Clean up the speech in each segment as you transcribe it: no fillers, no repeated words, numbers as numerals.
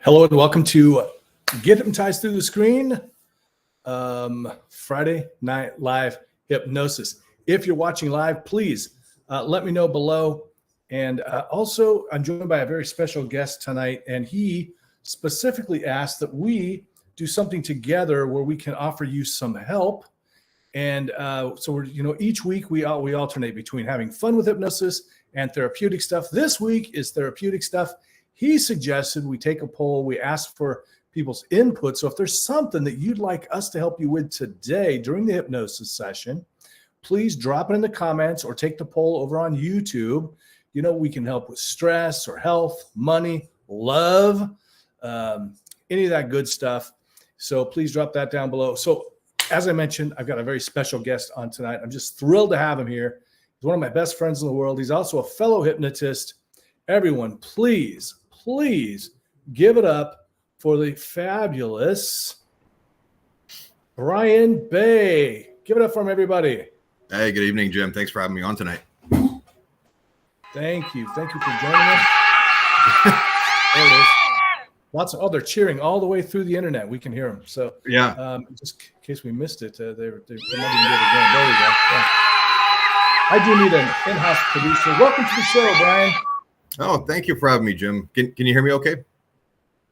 Hello and welcome to Get Hypnotized Through the Screen, Friday Night Live Hypnosis. If you're watching live, please let me know below. And also, I'm joined by a very special guest tonight, and he specifically asked that we do something together where we can offer you some help. And so we're, each week we alternate between having fun with hypnosis and therapeutic stuff. This week is therapeutic stuff. He suggested we take a poll. We ask for people's input. So if there's something that you'd like us to help you with today during the hypnosis session, please drop it in the comments or take the poll over on YouTube. We can help with stress or health, money, love, any of that good stuff. So please drop that down below. So as I mentioned, I've got a very special guest on tonight. I'm just thrilled to have him here. He's one of my best friends in the world. He's also a fellow hypnotist. Everyone, please give it up for the fabulous Brian Bay. Give it up for him, everybody. Hey, good evening, Jim. Thanks for having me on tonight. Thank you for joining us. There it is. They're cheering all the way through the internet. We can hear them. So yeah, just in case we missed it, they might even do it again. There we go. Yeah. I do need an in-house producer. Welcome to the show, Brian. Oh, thank you for having me, Jim. Can you hear me okay?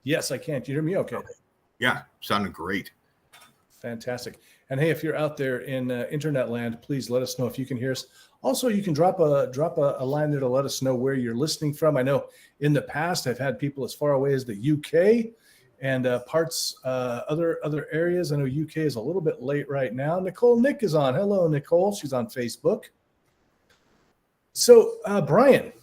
Yes, I can. Can you hear me okay? Yeah, sounding great. Fantastic. And hey, if you're out there in internet land, please let us know if you can hear us. Also, you can drop a line there to let us know where you're listening from. I know in the past I've had people as far away as the UK and parts other areas. I know UK is a little bit late right now. Nick is on. Hello, Nicole. She's on Facebook. So, Brian,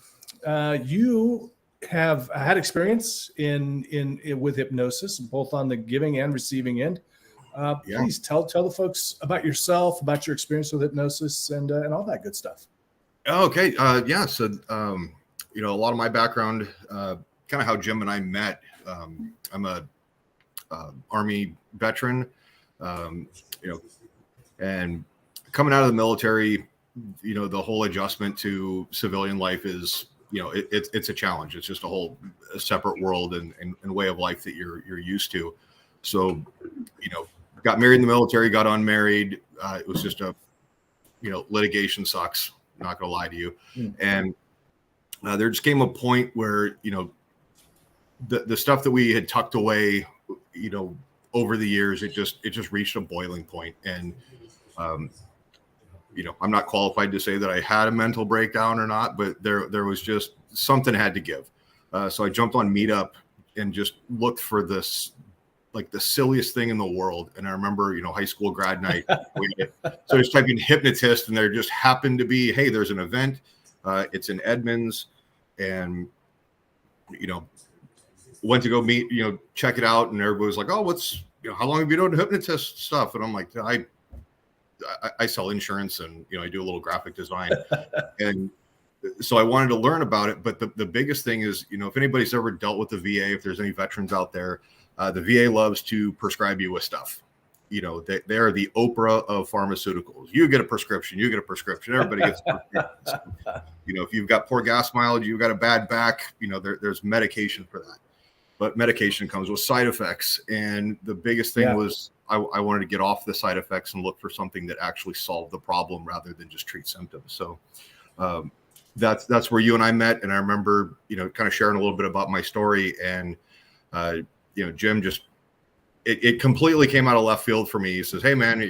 you have had experience in with hypnosis, both on the giving and receiving end. Please tell the folks about yourself, about your experience with hypnosis, and all that good stuff. Okay. So, a lot of my background, kind of how Jim and I met. I'm a Army veteran, and coming out of the military, the whole adjustment to civilian life is, it's a challenge. It's just a separate world and way of life that you're used to. So, got married in the military, got unmarried. It was just litigation sucks. Not gonna lie to you. And there just came a point where, the stuff that we had tucked away, over the years, it just reached a boiling point. And, I'm not qualified to say that I had a mental breakdown or not, but there was just something had to give. So I jumped on Meetup and just looked for this, like the silliest thing in the world. And I remember, high school grad night. So I was typing hypnotist, and there just happened to be, hey, there's an event. It's in Edmonds, and went to go meet, check it out, and everybody was like, oh, how long have you known hypnotist stuff? And I'm like, I sell insurance, and I do a little graphic design, and so I wanted to learn about it. But the biggest thing is, if anybody's ever dealt with the VA, if there's any veterans out there, the VA loves to prescribe you with stuff. They are the Oprah of pharmaceuticals. You get a prescription. Everybody gets a prescription. If you've got poor gas mileage, you've got a bad back, there's medication for that. But medication comes with side effects. And the biggest thing was I wanted to get off the side effects and look for something that actually solved the problem rather than just treat symptoms. So that's where you and I met. And I remember, kind of sharing a little bit about my story. And, Jim it completely came out of left field for me. He says, hey, man,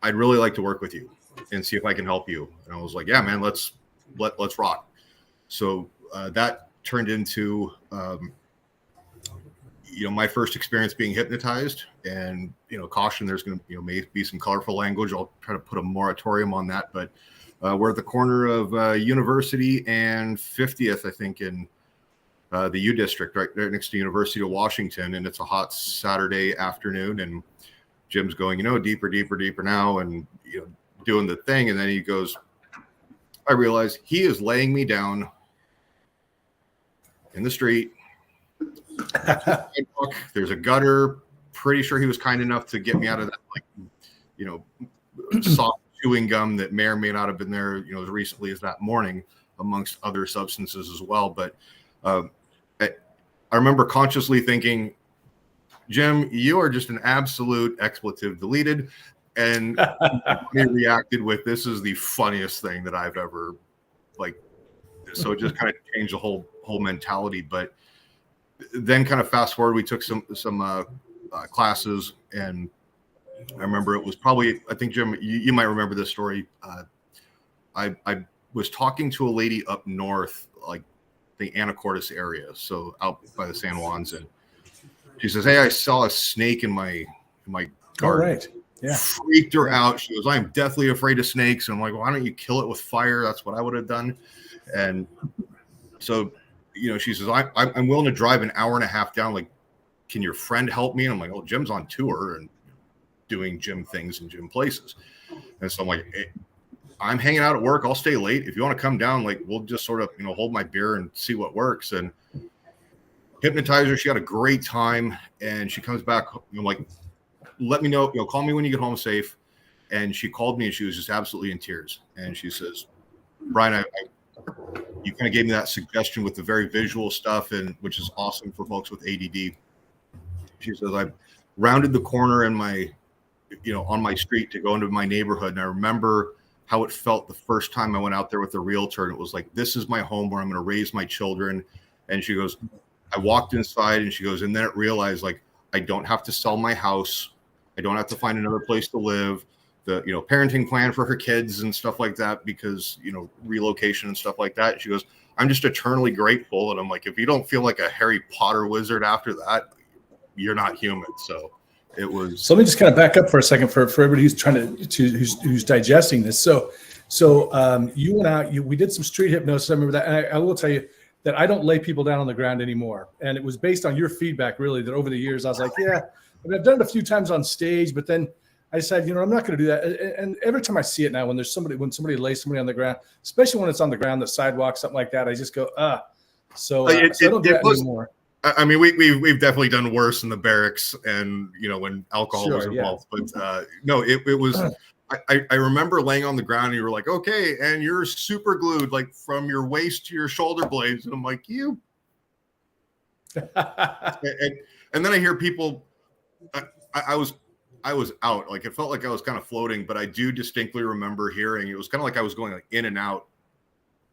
I'd really like to work with you and see if I can help you. And I was like, yeah, man, let's rock. So that turned into, my first experience being hypnotized. And, caution, there's going to, may be some colorful language. I'll try to put a moratorium on that. But we're at the corner of University and 50th, I think, in the U District, right next to University of Washington. And it's a hot Saturday afternoon. And Jim's going, deeper now, and, doing the thing. And then he goes, I realize he is laying me down in the street. There's a gutter. Pretty sure he was kind enough to get me out of that, soft chewing gum that may or may not have been there, as recently as that morning, amongst other substances as well. But I remember consciously thinking, Jim, you are just an absolute expletive deleted. And he reacted with, this is the funniest thing that I've ever like. So it just kind of changed the whole mentality. But then kind of fast forward, we took some classes, and I remember it was probably, I think, Jim, you might remember this story. I was talking to a lady up north, like the Anacortes area, so out by the San Juans, and she says, "Hey, I saw a snake in my garden." Oh, right. Yeah. Freaked her out. She goes, "I'm deathly afraid of snakes." And I'm like, "Why don't you kill it with fire?" That's what I would have done. And so, she says, I'm willing to drive an hour and a half down. Like, can your friend help me? And I'm like, "Oh, Jim's on tour and doing gym things in gym places." And so I'm like, hey, I'm hanging out at work. I'll stay late. If you want to come down, like, we'll just sort of, hold my beer and see what works. And hypnotize her. She had a great time. And she comes back. I'm like, let me know, call me when you get home safe. And she called me and she was just absolutely in tears. And she says, "Brian, you kind of gave me that suggestion with the very visual stuff, and which is awesome for folks with ADD. She says, I rounded the corner in my, on my street to go into my neighborhood. And I remember how it felt the first time I went out there with a realtor. And it was like, this is my home where I'm going to raise my children." And she goes, I walked inside, and she goes, and then it realized, like, I don't have to sell my house. I don't have to find another place to live. The, parenting plan for her kids and stuff like that, because, relocation and stuff like that. She goes, I'm just eternally grateful. And I'm like, if you don't feel like a Harry Potter wizard after that, you're not human. So it was. So let me just kind of back up for a second for everybody who's trying who's digesting this. So you went out, we did some street hypnosis. I remember that. And I will tell you that I don't lay people down on the ground anymore. And it was based on your feedback, really, that over the years, I was like, yeah, I've done it a few times on stage, but then I decided, I'm not going to do that. And every time I see it now, when somebody lays somebody on the ground, especially when it's on the ground, the sidewalk, something like that, I just go, So I don't do that anymore. I mean, we've definitely done worse in the barracks, and when alcohol was involved. Yeah. But no, it was. I remember laying on the ground, and you were like, "Okay," and you're super glued, like from your waist to your shoulder blades, and I'm like, "You." and then I hear people. I was out, like it felt like I was kind of floating, but I do distinctly remember hearing it was kind of like I was going like in and out,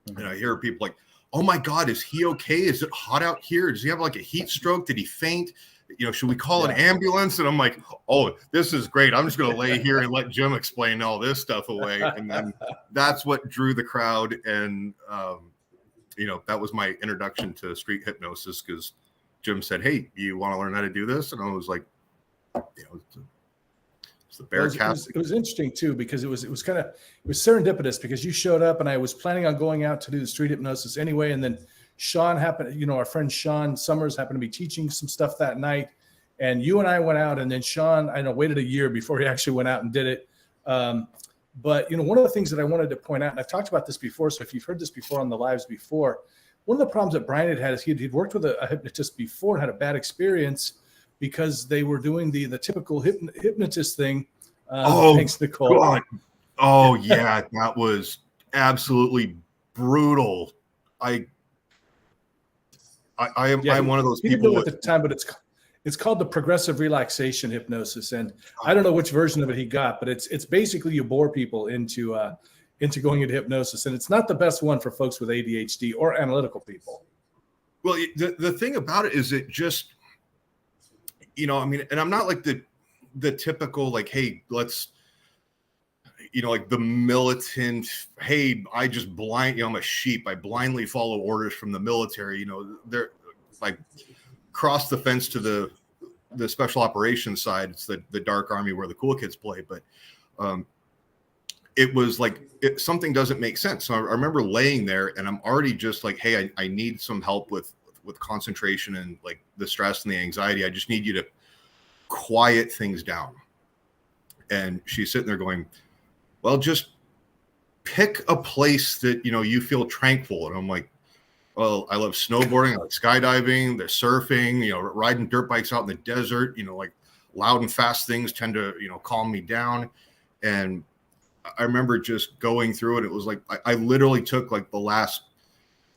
and I hear people like, "Oh my God, is he okay? Is it hot out here? Does he have like a heat stroke? Did he faint? Should we call an ambulance?" And I'm like, "Oh, this is great. I'm just going to lay here and let Jim explain all this stuff away." And then that's what drew the crowd. And, that was my introduction to street hypnosis, because Jim said, "Hey, you want to learn how to do this?" And I was like, it's the Bearcat. It was interesting too, because it was serendipitous, because you showed up and I was planning on going out to do the street hypnosis anyway. And then Sean happened, our friend Sean Summers happened to be teaching some stuff that night. And you and I went out, and then Sean, waited a year before he actually went out and did it. But, one of the things that I wanted to point out, and I've talked about this before, so if you've heard this before on the lives before, one of the problems that Brian had is he'd worked with a hypnotist before and had a bad experience, because they were doing the typical hypnotist thing. Thanks, Nicole. God. Oh, yeah, that was absolutely brutal. I'm one of those people at the time, but it's called the progressive relaxation hypnosis, and I don't know which version of it he got, but it's basically you bore people into going into hypnosis, and it's not the best one for folks with ADHD or analytical people. Well, the thing about it is, it just, and I'm not like the typical, like, hey, let's, like the militant, hey, I just I'm a sheep. I blindly follow orders from the military. They're like cross the fence to the special operations side. It's the dark army where the cool kids play. But it was like, something doesn't make sense. So I remember laying there, and I'm already just like, hey, I need some help with concentration and like the stress and the anxiety. I just need you to quiet things down. And she's sitting there going, well, just pick a place that, you feel tranquil. And I'm like, well, I love snowboarding. I like skydiving. There's surfing, riding dirt bikes out in the desert, like loud and fast things tend to, calm me down. And I remember just going through it. It was like, I literally took like the last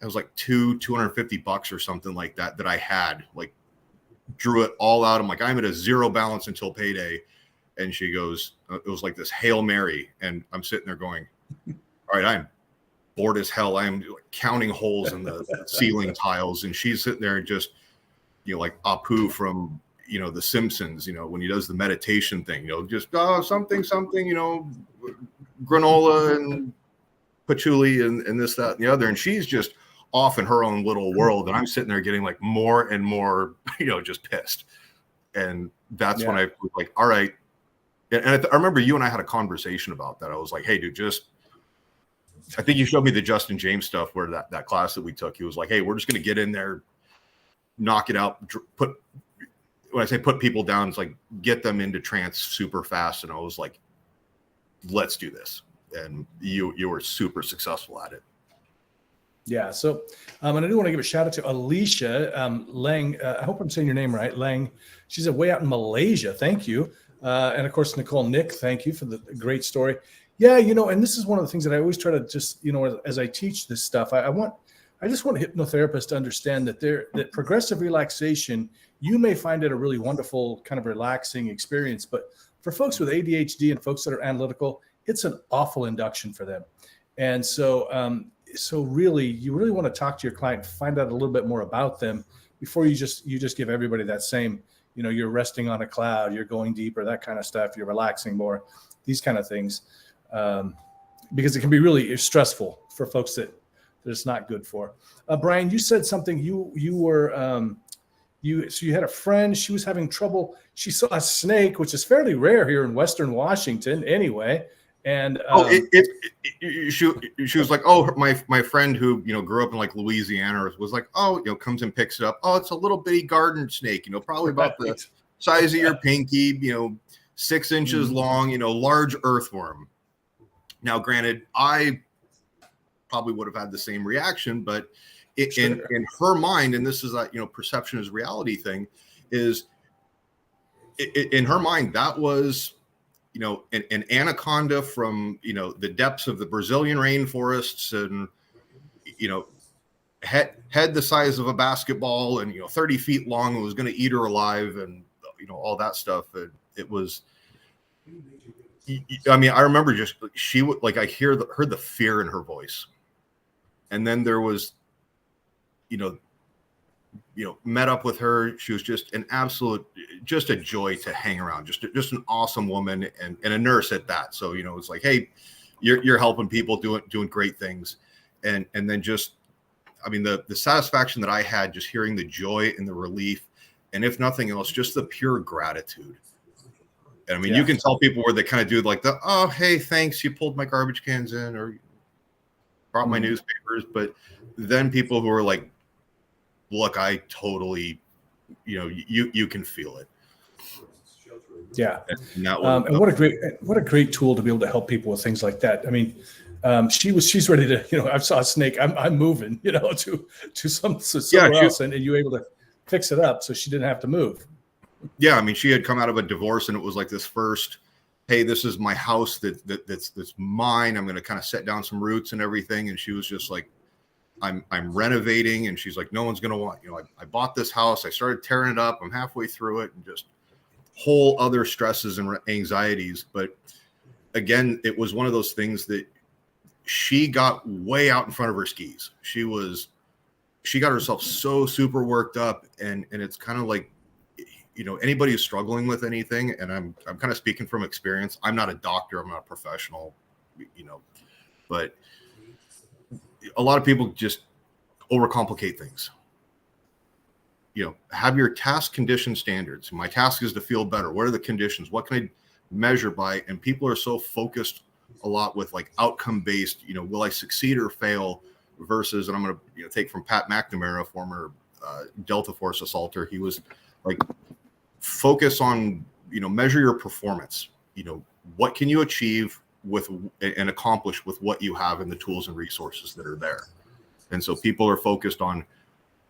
it was like $250 or something like that I had, like drew it all out. I'm like, I'm at a zero balance until payday. And she goes, it was like this Hail Mary. And I'm sitting there going, all right, I'm bored as hell. I'm counting holes in the ceiling tiles. And she's sitting there and just, like Apu from, The Simpsons, when he does the meditation thing, just something, granola and patchouli and this, that, and the other. And she's just off in her own little world. And I'm sitting there getting like more and more, just pissed. And that's when I was like, all right. And I remember you and I had a conversation about that. I was like, hey, dude, I think you showed me the Justin James stuff where that class that we took, he was like, hey, we're just going to get in there, knock it out, when I say put people down, it's like get them into trance super fast. And I was like, let's do this. And you were super successful at it. Yeah. So, and I do want to give a shout out to Alicia Lang. I hope I'm saying your name right, Lang. She's way out in Malaysia. Thank you. And of course, Nicole, Nick, thank you for the great story. Yeah. And this is one of the things that I always try to just, as I teach this stuff, I just want hypnotherapists to understand that progressive relaxation, you may find it a really wonderful kind of relaxing experience, but for folks with ADHD and folks that are analytical, it's an awful induction for them. And so, really, you really want to talk to your client, find out a little bit more about them before you just give everybody that same, you're resting on a cloud, you're going deeper, that kind of stuff, you're relaxing more, these kind of things, because it can be really stressful for folks that it's not good for. Brian, you said something. You had a friend. She was having trouble. She saw a snake, which is fairly rare here in Western Washington, anyway. And she was like, oh, my friend who grew up in like Louisiana was like, oh, comes and picks it up. Oh, it's a little bitty garden snake, probably about the size of your pinky, 6 inches long, large earthworm. Now, granted, I probably would have had the same reaction, but in her mind, and this is that perception is reality thing, is in her mind that was an anaconda from the depths of the Brazilian rainforests, and head the size of a basketball, and 30 feet long, and was going to eat her alive, and all that stuff. And it was, I mean, I remember just she would like I heard the fear in her voice. And then there was, met up with her. She was just an absolute, just a joy to hang around. Just an awesome woman, and a nurse at that. So, it's like, hey, you're helping people doing great things. And then just, I mean, the satisfaction that I had just hearing the joy and the relief, and if nothing else, just the pure gratitude. And I mean, you can tell people where they kind of do like oh, hey, thanks, you pulled my garbage cans in, or brought my newspapers. But then people who are like, look, I totally, you can feel it. Yeah. And what a great tool to be able to help people with things like that. I mean, she's ready to, I saw a snake, I'm moving, to somewhere else, and you were able to fix it up so she didn't have to move. Yeah. I mean, she had come out of a divorce, and it was like this first, hey, this is my house that's mine. I'm going to kind of set down some roots and everything. And she was just like, I'm renovating. And she's like, no one's going to want, I bought this house. I started tearing it up. I'm halfway through it, and just whole other stresses and anxieties. But again, it was one of those things that she got way out in front of her skis. She got herself so super worked up, and it's kind of like, anybody who's struggling with anything, and I'm kind of speaking from experience. I'm not a doctor. I'm not a professional, but a lot of people just overcomplicate things. Have your task condition standards. My task is to feel better. What are the conditions? What can I measure by? And people are so focused a lot with like outcome based, will I succeed or fail, versus, and I'm going to take from Pat McNamara, former Delta Force assaulter. He was like, focus on, measure your performance. What can you achieve with and accomplish with what you have and the tools and resources that are there. And so people are focused on,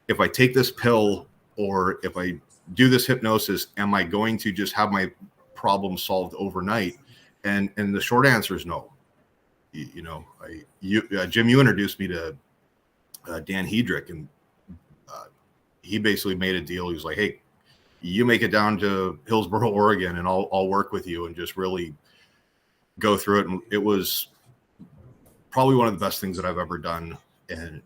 if I take this pill or if I do this hypnosis, am I going to just have my problem solved overnight? And the short answer is no. Jim, you introduced me to Dan Hedrick, and he basically made a deal. He was like, "Hey, you make it down to Hillsboro, Oregon, and I'll work with you and just really go through it." And it was probably one of the best things that I've ever done. And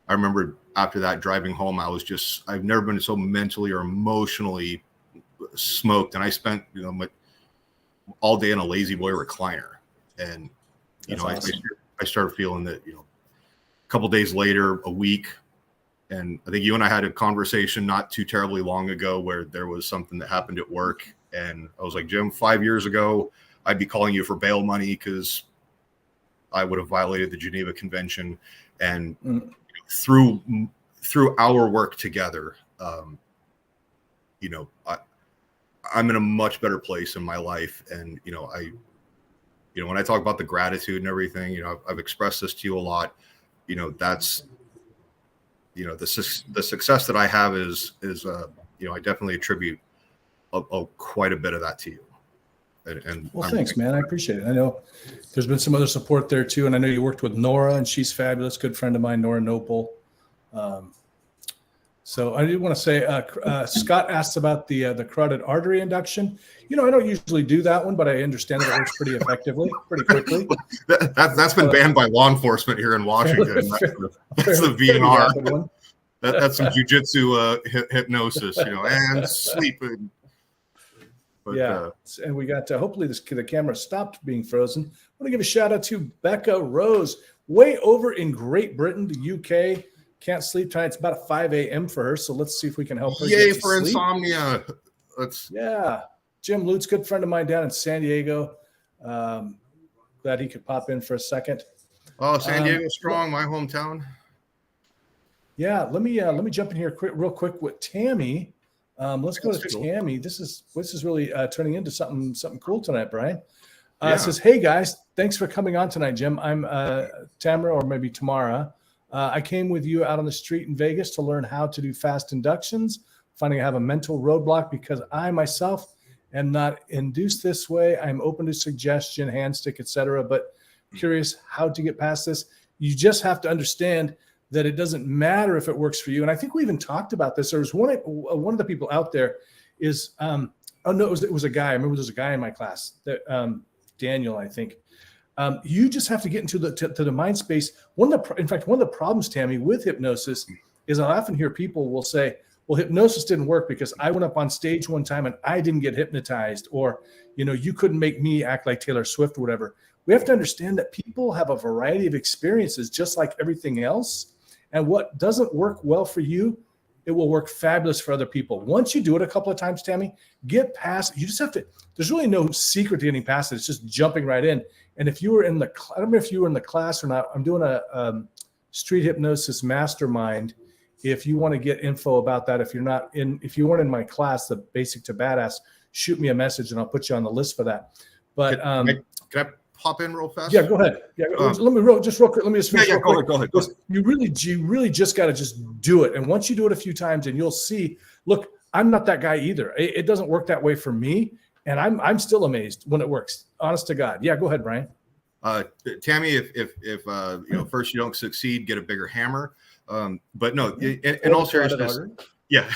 I remember after that driving home, I've never been so mentally or emotionally smoked. And I spent, all day in a lazy boy recliner. And, awesome. I started feeling that, a couple days later, a week. And I think you and I had a conversation not too terribly long ago where there was something that happened at work. And I was like, Jim, 5 years ago, I'd be calling you for bail money because I would have violated the Geneva Convention. And through our work together, I'm in a much better place in my life. And, when I talk about the gratitude and everything, I've expressed this to you a lot, that's, the success that I have is I definitely attribute quite a bit of that to you. And well, thanks, man. I appreciate it. I know there's been some other support there too. And I know you worked with Nora, and she's fabulous. Good friend of mine, Nora Nopal. So I did want to say, Scott asked about the carotid artery induction. I don't usually do that one, but I understand that it works pretty effectively, pretty quickly. That's been banned by law enforcement here in Washington. That's the VNR. That's some jujitsu hypnosis, and sleeping. But, yeah, and we got hopefully the camera stopped being frozen. I want to give a shout out to Becca Rose, way over in Great Britain, the UK. Can't sleep tonight. It's about 5 a.m. for her, so let's see if we can help her. Yay for insomnia! Yeah, Jim Lutz, good friend of mine down in San Diego. Glad he could pop in for a second. Oh, San Diego strong, my hometown. Yeah, let me jump in here real quick with Tammy. Let's go to Tammy. This is really turning into something cool tonight, Brian. It says, "Hey guys, thanks for coming on tonight, Jim. I'm Tamara, or maybe Tamara. I came with you out on the street in Vegas to learn how to do fast inductions, finding I have a mental roadblock because I myself am not induced this way. I'm open to suggestion, hand stick, etc., but curious how to get past this. You just have to understand that it doesn't matter if it works for you." And I think we even talked about this. There was one of the people out there is, it was a guy. I remember there was a guy in my class, that Daniel, I think. You just have to get into the mind space. One of the problems, Tammy, with hypnosis is I often hear people will say, well, hypnosis didn't work because I went up on stage one time and I didn't get hypnotized, or, you couldn't make me act like Taylor Swift or whatever. We have to understand that people have a variety of experiences just like everything else. And what doesn't work well for you, it will work fabulous for other people. Once you do it a couple of times, Tammy, get past. You just have to. There's really no secret to getting past it. It's just jumping right in. And if you were in I don't remember if you were in the class or not. I'm doing a street hypnosis mastermind. If you want to get info about that, if you weren't in my class, the Basic to Badass, shoot me a message and I'll put you on the list for that. But can I pop in real fast? Yeah, go ahead. Yeah, let me just finish. Yeah, go ahead. You really just got to just do it. And once you do it a few times, and you'll see. Look, I'm not that guy either. It doesn't work that way for me, and I'm still amazed when it works. Honest to God. Yeah, go ahead, Brian. Tammy, if first you don't succeed, get a bigger hammer. But no, in all seriousness, yeah.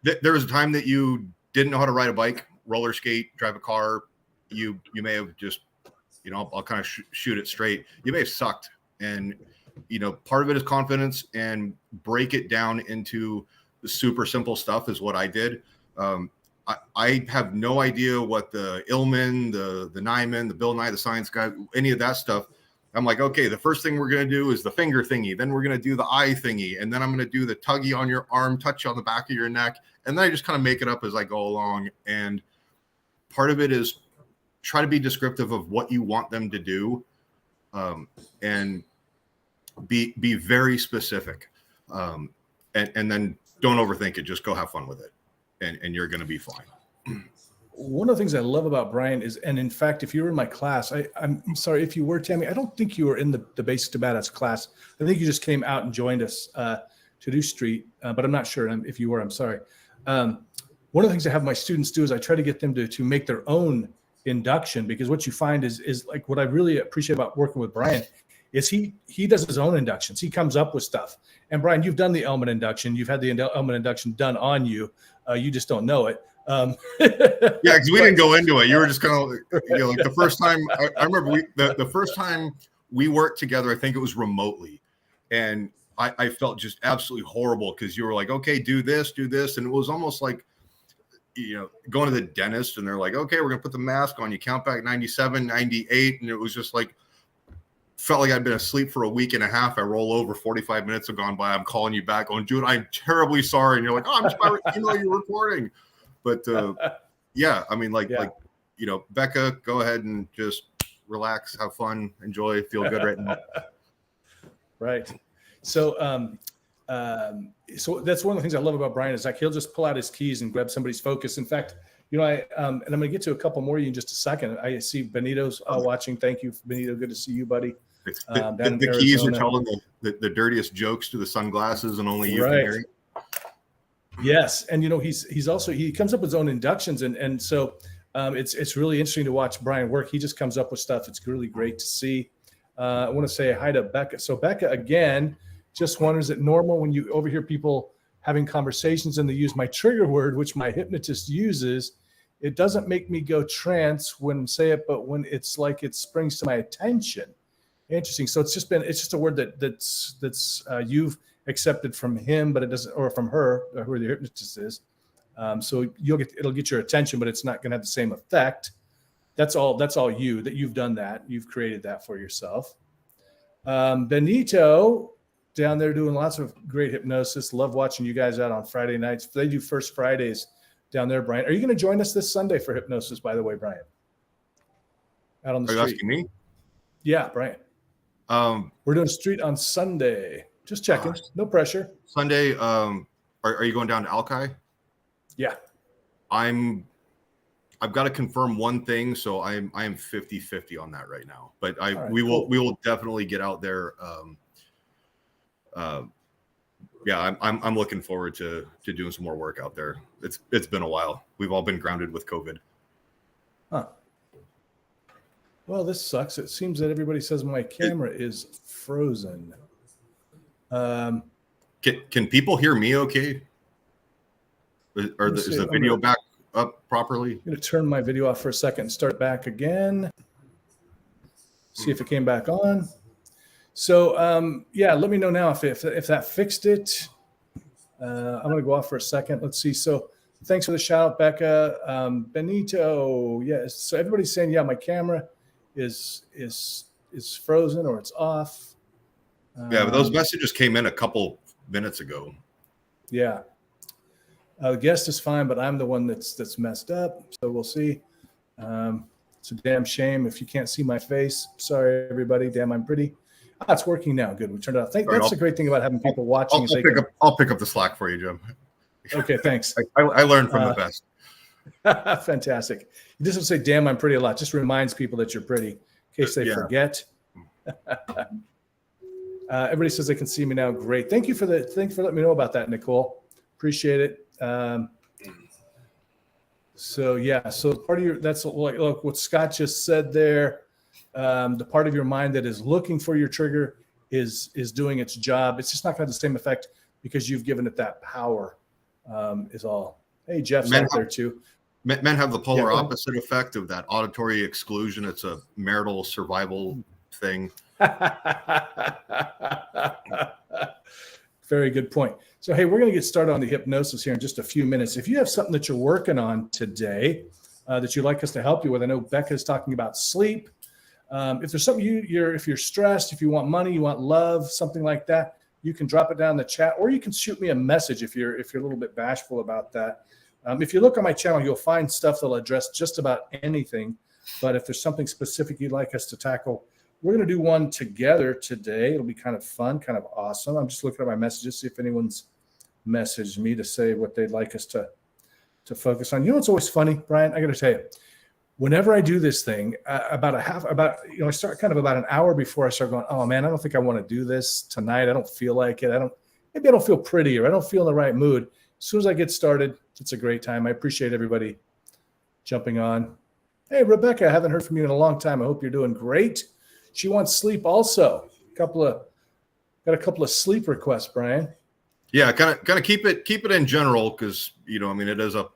There was a time that you didn't know how to ride a bike, roller skate, drive a car. You may have just, I'll kind of shoot it straight. You may have sucked, and part of it is confidence, and break it down into the super simple stuff is what I did. I have no idea what the Illman, the Nyman, the Bill Nye the Science Guy, any of that stuff. I'm like, okay, the first thing we're going to do is the finger thingy. Then we're going to do the eye thingy. And then I'm going to do the tuggy on your arm, touch on the back of your neck. And then I just kind of make it up as I go along. And part of it is try to be descriptive of what you want them to do, and be very specific. And then don't overthink it. Just go have fun with it. And you're going to be fine. One of the things I love about Brian is, and in fact, if you were in my class, I'm sorry if you were, Tammy, I don't think you were in the Basic to Badass class. I think you just came out and joined us to do street, but I'm not sure if you were. I'm sorry. One of the things I have my students do is I try to get them to make their own induction, because what you find is like what I really appreciate about working with Brian is he does his own inductions. He comes up with stuff. And Brian, you've done the Elman induction. You've had the Elman induction done on you. You just don't know it. Yeah, because we didn't go into it. You were just kind of, like the first time. I remember the first time we worked together. I think it was remotely, and I felt just absolutely horrible because you were like, okay, do this, and it was almost like, going to the dentist and they're like, okay, we're gonna put the mask on. You count back 97, 98, and it was just like, felt like I'd been asleep for a week and a half. I roll over, 45 minutes have gone by. I'm calling you back, going, dude, I'm terribly sorry. And you're like, oh, I'm sorry, you're recording. But yeah, I mean, Becca, go ahead and just relax, have fun, enjoy, feel good right now. Right. So, so that's one of the things I love about Brian is like he'll just pull out his keys and grab somebody's focus. In fact, and I'm going to get to a couple more of you in just a second. I see Benito's watching. Thank you, Benito. Good to see you, buddy. The keys are telling the dirtiest jokes to the sunglasses, and only you can hear it. Yes, and he comes up with his own inductions, and so it's really interesting to watch Brian work. He just comes up with stuff. It's really great to see. I want to say hi to Becca. So Becca, again, just wonders, is it normal when you overhear people having conversations and they use my trigger word, which my hypnotist uses? It doesn't make me go trance when say it, but when it's like it springs to my attention. Interesting. So it's just a word that's you've accepted from him, but it doesn't, or from her, who the hypnotist is. So it'll get your attention, but it's not going to have the same effect. That's all you've done that. You've created that for yourself. Benito down there doing lots of great hypnosis. Love watching you guys out on Friday nights. They do First Fridays down there, Brian. Are you going to join us this Sunday for hypnosis, by the way, Brian? Out on the street. Are you asking me? Yeah, Brian. We're doing street on Sunday. Just checking. No pressure. Sunday. Are you going down to Alki? Yeah. I've got to confirm one thing, so I am 50-50 on that right now. But we will definitely get out there. Yeah, I'm looking forward to doing some more work out there. It's been a while. We've all been grounded with COVID. Huh. Well, this sucks. It seems that everybody says my camera is frozen. Can people hear me okay? Or is the video back up properly? I'm going to turn my video off for a second and start back again. See if it came back on. So, yeah, let me know now if that fixed it. I'm going to go off for a second. Let's see. So thanks for the shout out, Becca. Benito. Yes. So everybody's saying, yeah, my camera is frozen or it's off. Yeah, but those messages came in a couple minutes ago. Yeah. The guest is fine, but I'm the one that's messed up. So we'll see. It's a damn shame if you can't see my face. Sorry, everybody. Damn, I'm pretty. It's working now. Good. We turned it off. That's the great thing about having people watching. I'll pick up the slack for you, Jim. Okay, thanks. I learned from the best. Fantastic. It doesn't say "damn, I'm pretty" a lot. Just reminds people that you're pretty in case they forget. Everybody says they can see me now. Great. Thank you for letting me know about that, Nicole. Appreciate it. So yeah. So part of that's like what Scott just said there. The part of your mind that is looking for your trigger is doing its job. It's just not going to have the same effect because you've given it that power. Is all. Hey, Jeff's out there too. Men have the polar opposite effect of that auditory exclusion. It's a marital survival thing. Very good point. So, hey, we're going to get started on the hypnosis here in just a few minutes. If you have something that you're working on today that you'd like us to help you with, I know Becca's talking about sleep. If there's something if you're stressed, if you want money, you want love, something like that, you can drop it down in the chat, or you can shoot me a message if you're a little bit bashful about that. If you look on my channel, you'll find stuff that'll address just about anything. But if there's something specific you'd like us to tackle, we're going to do one together today. It'll be kind of fun, kind of awesome. I'm just looking at my messages, see if anyone's messaged me to say what they'd like us to focus on. You know what's always funny, Brian? I got to tell you, whenever I do this thing, I start kind of about an hour before I start going, oh man, I don't think I want to do this tonight. I don't feel like it. Maybe I don't feel pretty, or I don't feel in the right mood. As soon as I get started, it's a great time. I appreciate everybody jumping on. Hey, Rebecca, I haven't heard from you in a long time. I hope you're doing great. She wants sleep also. got a couple of sleep requests, Brian. Yeah, kind of keep it in general, because I mean, it is a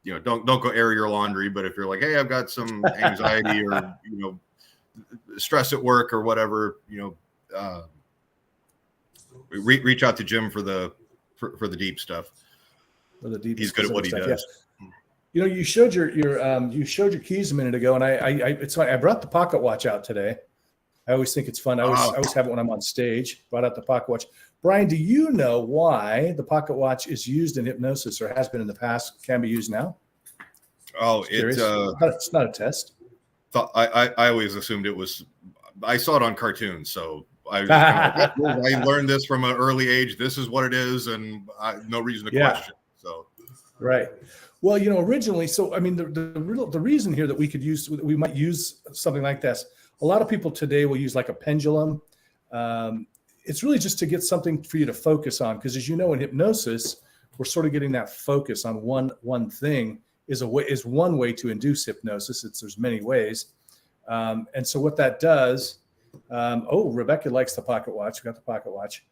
don't go air your laundry. But if you're like, hey, I've got some anxiety or stress at work or whatever, reach out to Jim for the deep stuff. For the deep, he's good at what he does. Yeah. You showed your keys a minute ago, and it's funny. I brought the pocket watch out today. I always think it's fun. I always have it when I'm on stage. Brought out the pocket watch. Brian, do you know why the pocket watch is used in hypnosis, or has been in the past, can be used now? Oh, it's not a test. I always assumed it was. I saw it on cartoons, so I was kind of like, I learned this from an early age. This is what it is, and no reason to question. So, right. Well, originally, so I mean, the reason here that we might use something like this. A lot of people today will use like a pendulum. It's really just to get something for you to focus on, because as you know, in hypnosis, we're sort of getting that focus on one thing is one way to induce hypnosis. There's many ways, and so what that does. Rebecca likes the pocket watch. We got the pocket watch.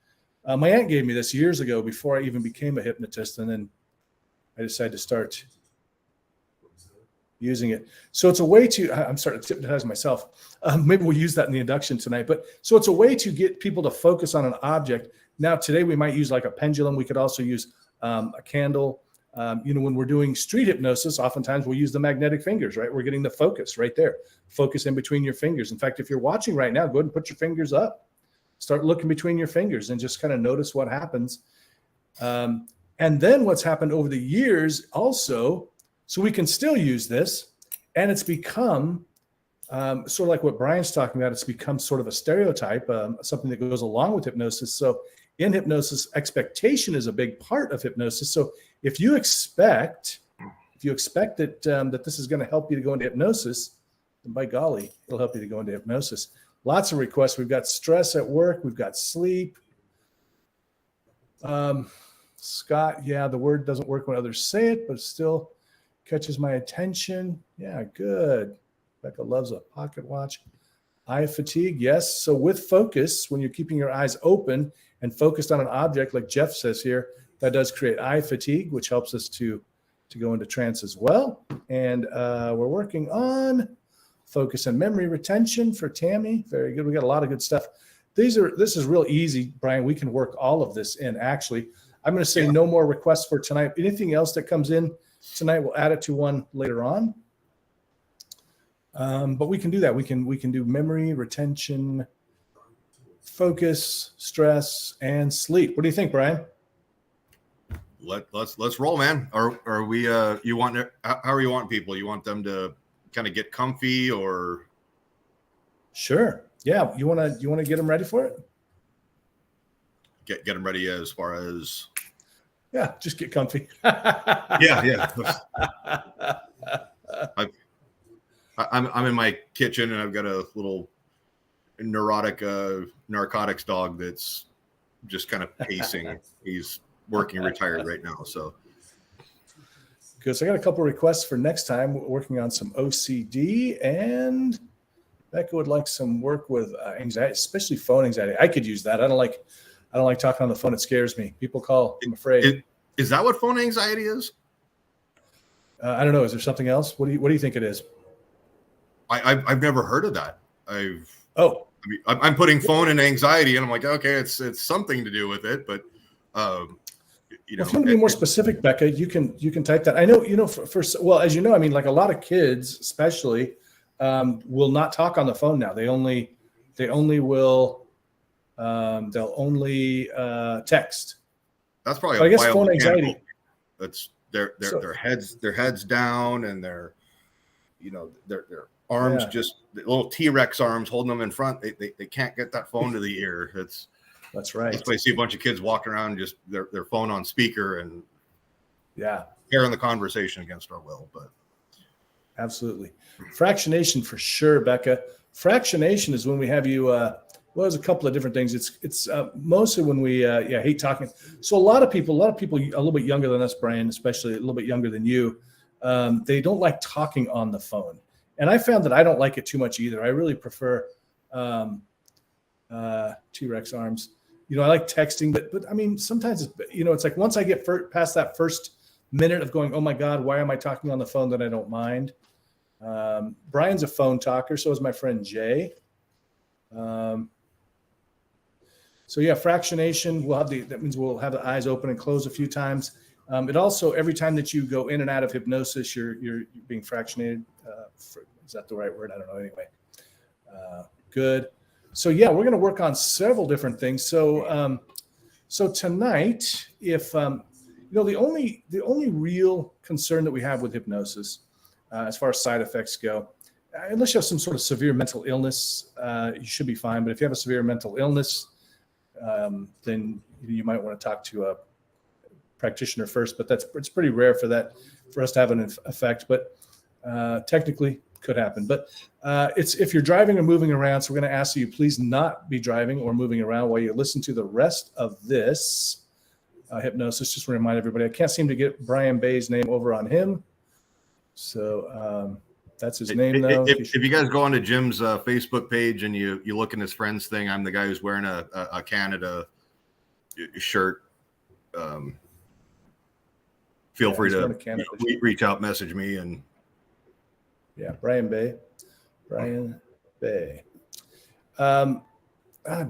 My aunt gave me this years ago before I even became a hypnotist, and then I decided to start using it. So it's a way to, I'm starting to hypnotize myself. Maybe we'll use that in the induction tonight. But so it's a way to get people to focus on an object. Now, today we might use like a pendulum. We could also use a candle. When we're doing street hypnosis, oftentimes we'll use the magnetic fingers, right? We're getting the focus right there. Focus in between your fingers. In fact, if you're watching right now, go ahead and put your fingers up. Start looking between your fingers and just kind of notice what happens. And then what's happened over the years also, so we can still use this, and it's become sort of like what Brian's talking about. It's become sort of a stereotype, something that goes along with hypnosis. So in hypnosis, expectation is a big part of hypnosis. So if you expect that this is going to help you to go into hypnosis, then by golly, it'll help you to go into hypnosis. Lots of requests. We've got stress at work. We've got sleep. Scott, yeah, the word doesn't work when others say it, but it still catches my attention. Yeah, good. Becca loves a pocket watch. Eye fatigue, yes. So with focus, when you're keeping your eyes open and focused on an object, like Jeff says here, that does create eye fatigue, which helps us to go into trance as well. And we're working on focus and memory retention for Tammy. Very good. We got a lot of good stuff. This is real easy, Brian. We can work all of this in. Actually, I'm going to say no more requests for tonight. Anything else that comes in tonight, we'll add it to one later on. But we can do that. We can do memory retention, focus, stress, and sleep. What do you think, Brian? Let's roll, man. Are we how are you wanting people? You want them to kind of get comfy, or? Sure. Yeah. You want to get them ready for it? Get them ready as far as. Yeah, just get comfy. Yeah. I'm in my kitchen, and I've got a little neurotic narcotics dog that's just kind of pacing. He's working retired right now, so. Good. So I got a couple of requests for next time. We're working on some OCD, and Becca would like some work with anxiety, especially phone anxiety. I could use that. I don't like talking on the phone. It scares me. People call. I'm afraid. Is that what phone anxiety is? I don't know. Is there something else? What do you think it is? I've never heard of that. I'm putting phone and anxiety, and I'm like, okay, it's something to do with it, but if you want to be more specific, Becca, you can type that. I know, well, as you know, I mean, like a lot of kids, especially, will not talk on the phone now. They'll only text. That's probably. But I guess phone anxiety. That's their heads down, and their arms, just little T-Rex arms holding them in front. They can't get that phone to the ear. That's right. That's why I see a bunch of kids walking around just their phone on speaker and carrying the conversation against our will. But absolutely, fractionation for sure, Becca. Fractionation is when we have you. There's a couple of different things. It's mostly when we hate talking. So a lot of people a little bit younger than us, Brian, especially a little bit younger than you, they don't like talking on the phone. And I found that I don't like it too much either. I really prefer T-Rex arms. I like texting, but I mean, sometimes it's like once I get past that first minute of going, oh my God, why am I talking on the phone? Then I don't mind. Brian's a phone talker. So is my friend Jay. So yeah, fractionation. That means we'll have the eyes open and close a few times. It also, every time that you go in and out of hypnosis, you're being fractionated. Is that the right word? I don't know. Anyway, good. So yeah, we're going to work on several different things. So tonight, if the only real concern that we have with hypnosis, as far as side effects go, unless you have some sort of severe mental illness, you should be fine. But if you have a severe mental illness, then you might want to talk to a practitioner first. But it's pretty rare for us to have an effect. But technically, could happen. But it's if you're driving or moving around. So we're going to ask you please not be driving or moving around while you listen to the rest of this hypnosis. Just to remind everybody, I can't seem to get Brian Bay's name over on him. So that's his name though. If you guys go onto Jim's Facebook page and you look in his friends thing, I'm the guy who's wearing a Canada shirt. Feel free to reach out, message me, and yeah, Brian Bay.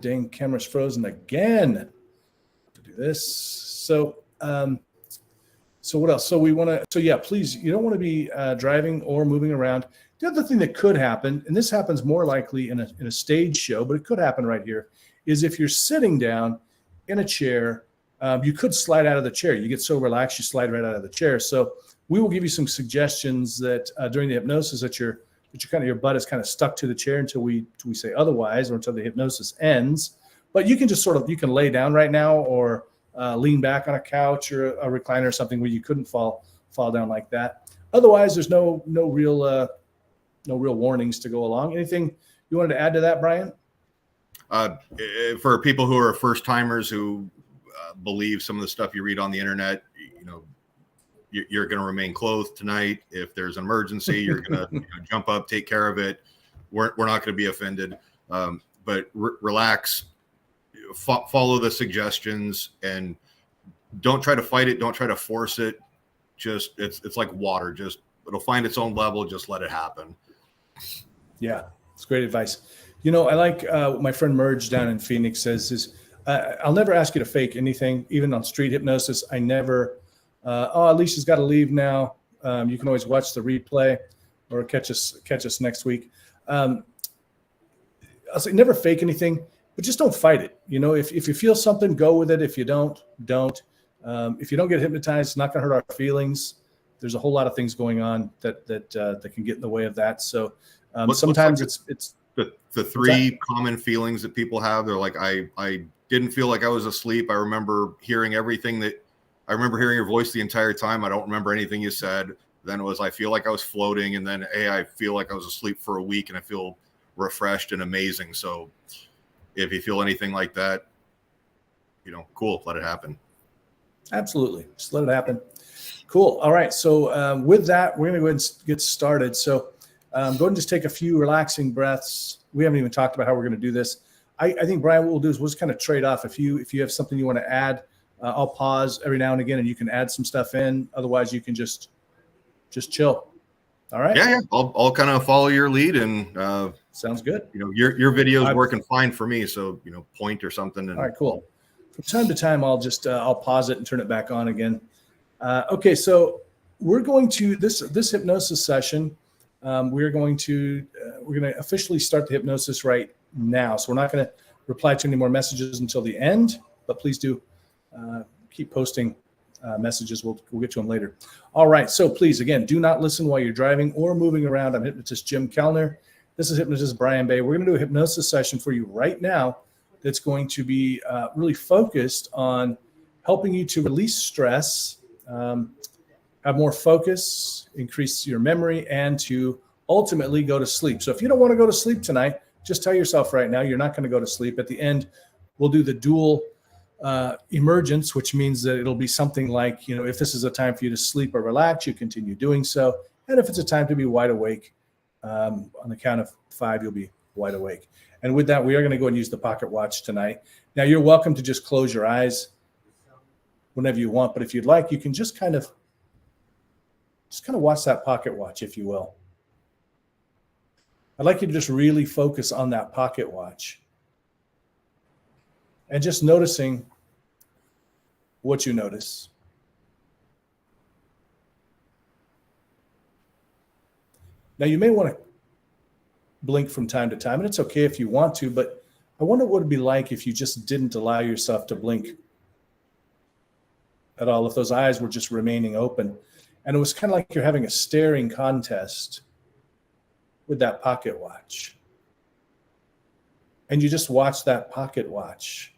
Dang, camera's frozen again. To do this. So what else? So yeah, please, you don't want to be driving or moving around. The other thing that could happen, and this happens more likely in a stage show, but it could happen right here, is if you're sitting down in a chair, you could slide out of the chair. You get so relaxed, you slide right out of the chair. So we will give you some suggestions that during the hypnosis that your butt is kind of stuck to the chair until we say otherwise, or until the hypnosis ends. But you can just you can lay down right now, or lean back on a couch or a recliner or something where you couldn't fall down like that. Otherwise, there's no real warnings to go along. Anything you wanted to add to that, Brian? For people who are first timers who believe some of the stuff you read on the internet, you're going to remain clothed tonight. If there's an emergency, you're going to jump up, take care of it. We're not going to be offended, but relax, follow the suggestions, and don't try to fight it. Don't try to force it. Just it's like water. Just it'll find its own level. Just let it happen. Yeah, it's great advice. I like what my friend Merge down in Phoenix says is, I'll never ask you to fake anything, even on street hypnosis. I never, Alicia's got to leave now. You can always watch the replay or catch us next week. I'll say never fake anything, but just don't fight it. If you feel something, go with it. If you don't. If you don't get hypnotized, it's not going to hurt our feelings. There's a whole lot of things going on that can get in the way of that. So sometimes it's the three common feelings that people have. They're like, I didn't feel like I was asleep. I remember hearing everything I remember hearing your voice the entire time. I don't remember anything you said. Then it was, I feel like I was floating. And then, hey, I feel like I was asleep for a week and I feel refreshed and amazing. So if you feel anything like that, cool, let it happen. Absolutely. Just let it happen. Cool. All right. So with that, we're going to go ahead and get started. So go ahead and just take a few relaxing breaths. We haven't even talked about how we're going to do this. I think, Brian, what we'll do is we'll just kind of trade off. If you have something you want to add, I'll pause every now and again and you can add some stuff in. Otherwise, you can just chill. All right. Yeah. I'll kind of follow your lead, and sounds good. Your video is working fine for me. So, point or something. All right, cool. From time to time, I'll pause it and turn it back on again. Okay. So we're going to this hypnosis session. We're going to officially start the hypnosis right now. So we're not going to reply to any more messages until the end, but please do keep posting messages. We'll get to them later. All right. So please, again, do not listen while you're driving or moving around. I'm hypnotist Jim Kellner. This is hypnotist Brian Bay. We're going to do a hypnosis session for you right now that's going to be really focused on helping you to release stress, have more focus, increase your memory, and to ultimately go to sleep. So if you don't want to go to sleep tonight, just tell yourself right now you're not going to go to sleep. At the end, we'll do the dual emergence, which means that it'll be something like, if this is a time for you to sleep or relax, you continue doing so. And if it's a time to be wide awake, on the count of 5, you'll be wide awake. And with that, we are going to go and use the pocket watch tonight. Now, you're welcome to just close your eyes whenever you want, but if you'd like, you can just kind of watch that pocket watch, if you will. I'd like you to just really focus on that pocket watch and just noticing what you notice. Now, you may want to blink from time to time, and it's okay if you want to, but I wonder what it'd be like if you just didn't allow yourself to blink at all, if those eyes were just remaining open. And it was kind of like you're having a staring contest with that pocket watch. And you just watch that pocket watch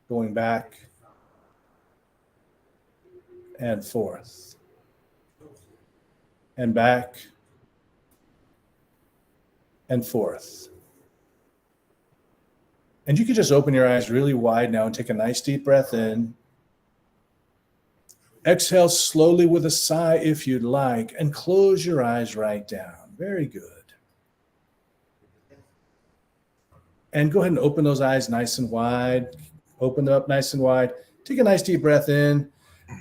going back and forth and back and forth. And you could just open your eyes really wide now and take a nice deep breath in. Exhale slowly with a sigh if you'd like, and close your eyes right down. Very good. And go ahead and open those eyes nice and wide. Open them up nice and wide. Take a nice deep breath in.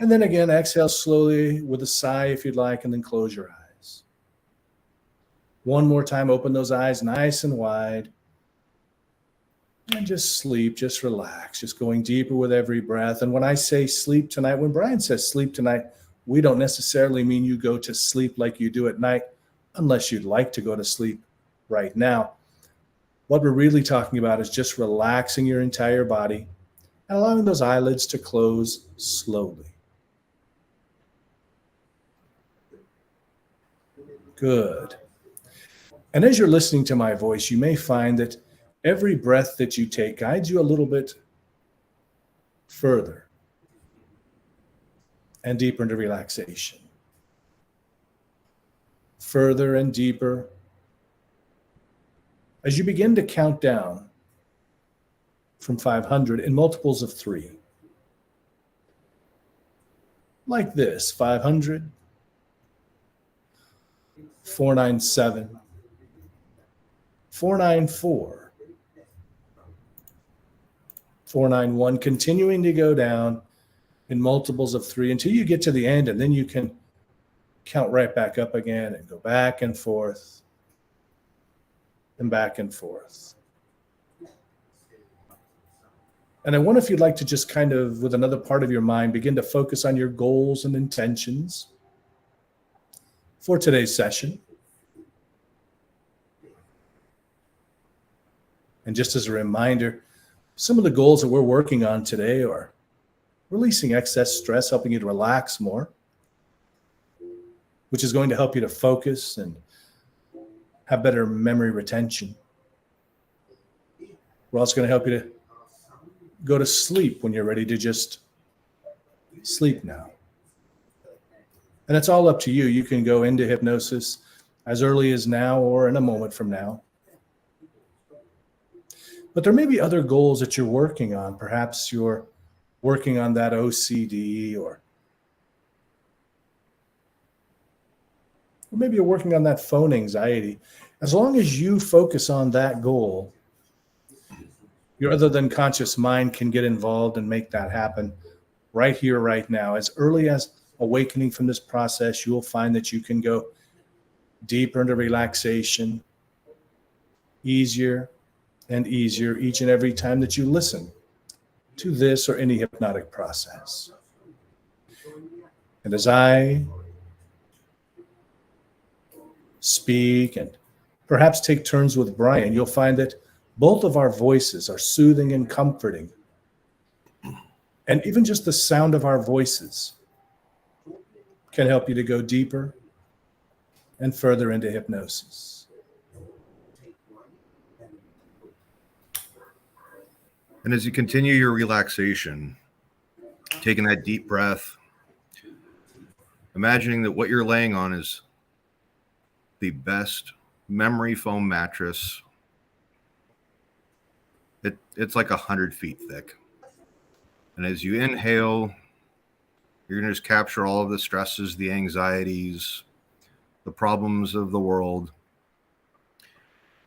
And then again, exhale slowly with a sigh if you'd like, and then close your eyes. One more time, open those eyes nice and wide. And just sleep, just relax, just going deeper with every breath. And when I say sleep tonight, when Brian says sleep tonight, we don't necessarily mean you go to sleep like you do at night, unless you'd like to go to sleep right now. What we're really talking about is just relaxing your entire body and allowing those eyelids to close slowly. Good. And as you're listening to my voice, you may find that every breath that you take guides you a little bit further and deeper into relaxation. Further and deeper. As you begin to count down from 500 in multiples of 3. Like this, 500, 497, 494, 491, continuing to go down in multiples of 3 until you get to the end, and then you can count right back up again and go back and forth and back and forth. And I wonder if you'd like to just kind of, with another part of your mind, begin to focus on your goals and intentions for today's session. And just as a reminder, some of the goals that we're working on today are releasing excess stress, helping you to relax more, which is going to help you to focus and have better memory retention. We're also going to help you to go to sleep when you're ready to just sleep now. And it's all up to you. You can go into hypnosis as early as now or in a moment from now. But there may be other goals that you're working on. Perhaps you're working on that OCD, or maybe you're working on that phone anxiety. As long as you focus on that goal, your other than conscious mind can get involved and make that happen right here, right now. As early as awakening from this process, you will find that you can go deeper into relaxation, easier and easier each and every time that you listen to this or any hypnotic process. And as I speak and perhaps take turns with Brian, you'll find that both of our voices are soothing and comforting. And even just the sound of our voices can help you to go deeper and further into hypnosis. And as you continue your relaxation, taking that deep breath, imagining that what you're laying on is the best memory foam mattress. It's like 100 feet thick. And as you inhale, you're going to just capture all of the stresses, the anxieties, the problems of the world.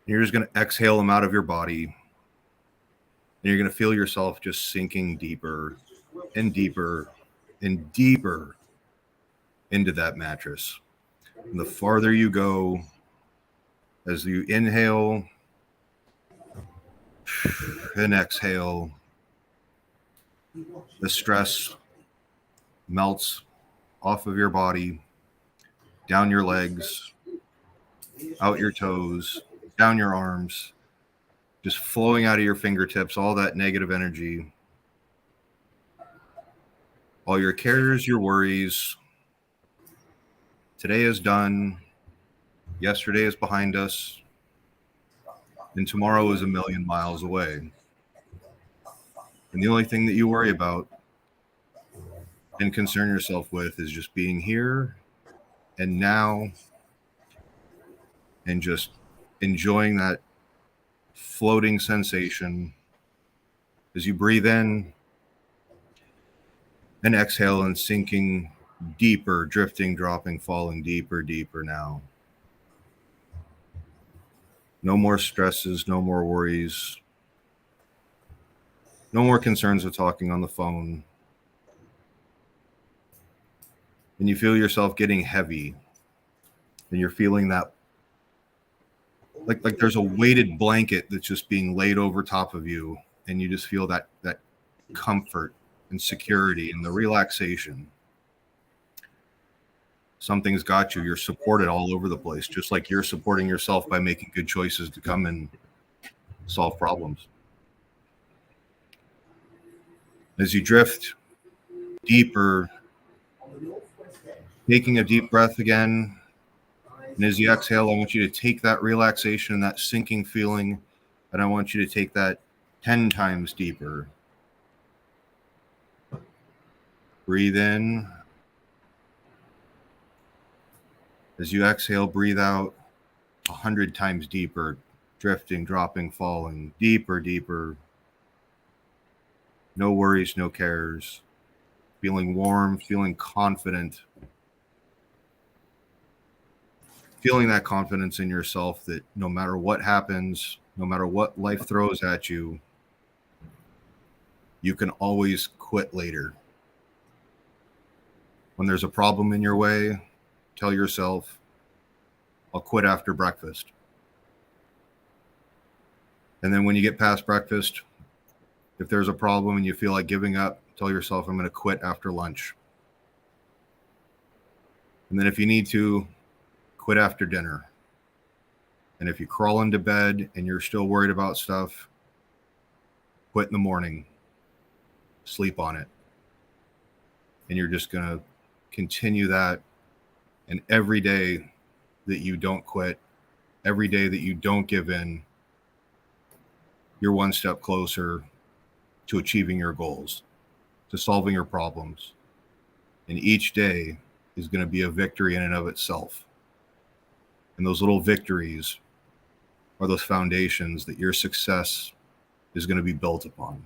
You're just going to exhale them out of your body. And you're going to feel yourself just sinking deeper and deeper and deeper into that mattress. And the farther you go, as you inhale and exhale, the stress melts off of your body, down your legs, out your toes, down your arms, just flowing out of your fingertips, all that negative energy, all your cares, your worries. Today is done. Yesterday is behind us. And tomorrow is a million miles away. And the only thing that you worry about and concern yourself with is just being here and now, and just enjoying that floating sensation as you breathe in and exhale and sinking deeper, drifting, dropping, falling deeper, deeper now. No more stresses, no more worries, no more concerns of talking on the phone. And you feel yourself getting heavy, and you're feeling that like there's a weighted blanket that's just being laid over top of you, and you just feel that comfort and security and the relaxation. Something's got you. You're supported all over the place, just like you're supporting yourself by making good choices to come and solve problems. As you drift deeper, taking a deep breath again, and as you exhale, I want you to take that relaxation and that sinking feeling, and I want you to take that 10 times deeper. Breathe in. As you exhale, breathe out 100 times deeper, drifting, dropping, falling, deeper, deeper. No worries, no cares. Feeling warm, feeling confident. Feeling that confidence in yourself that no matter what happens, no matter what life throws at you, you can always quit later. When there's a problem in your way, tell yourself, I'll quit after breakfast. And then when you get past breakfast, if there's a problem and you feel like giving up, tell yourself, I'm going to quit after lunch. And then if you need to, quit after dinner. And if you crawl into bed and you're still worried about stuff, quit in the morning. Sleep on it. And you're just going to continue that. And every day that you don't quit, every day that you don't give in, you're one step closer to achieving your goals, to solving your problems. And each day is going to be a victory in and of itself. And those little victories are those foundations that your success is going to be built upon.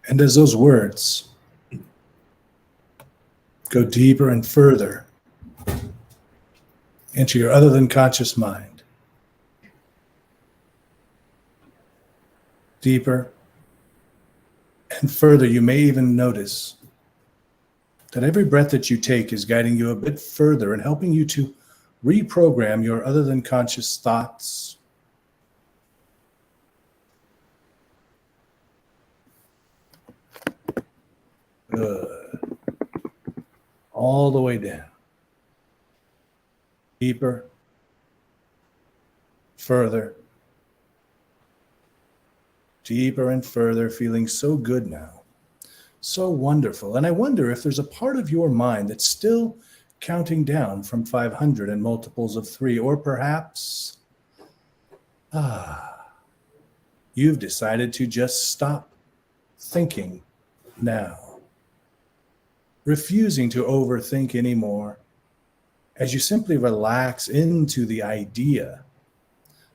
And as those words go deeper and further into your other than conscious mind, deeper and further, you may even notice that every breath that you take is guiding you a bit further and helping you to reprogram your other than conscious thoughts, all the way down, deeper, further, deeper and further, feeling so good now. So wonderful. And I wonder if there's a part of your mind that's still counting down from 500 and multiples of 3, or perhaps you've decided to just stop thinking now, refusing to overthink anymore, as you simply relax into the idea,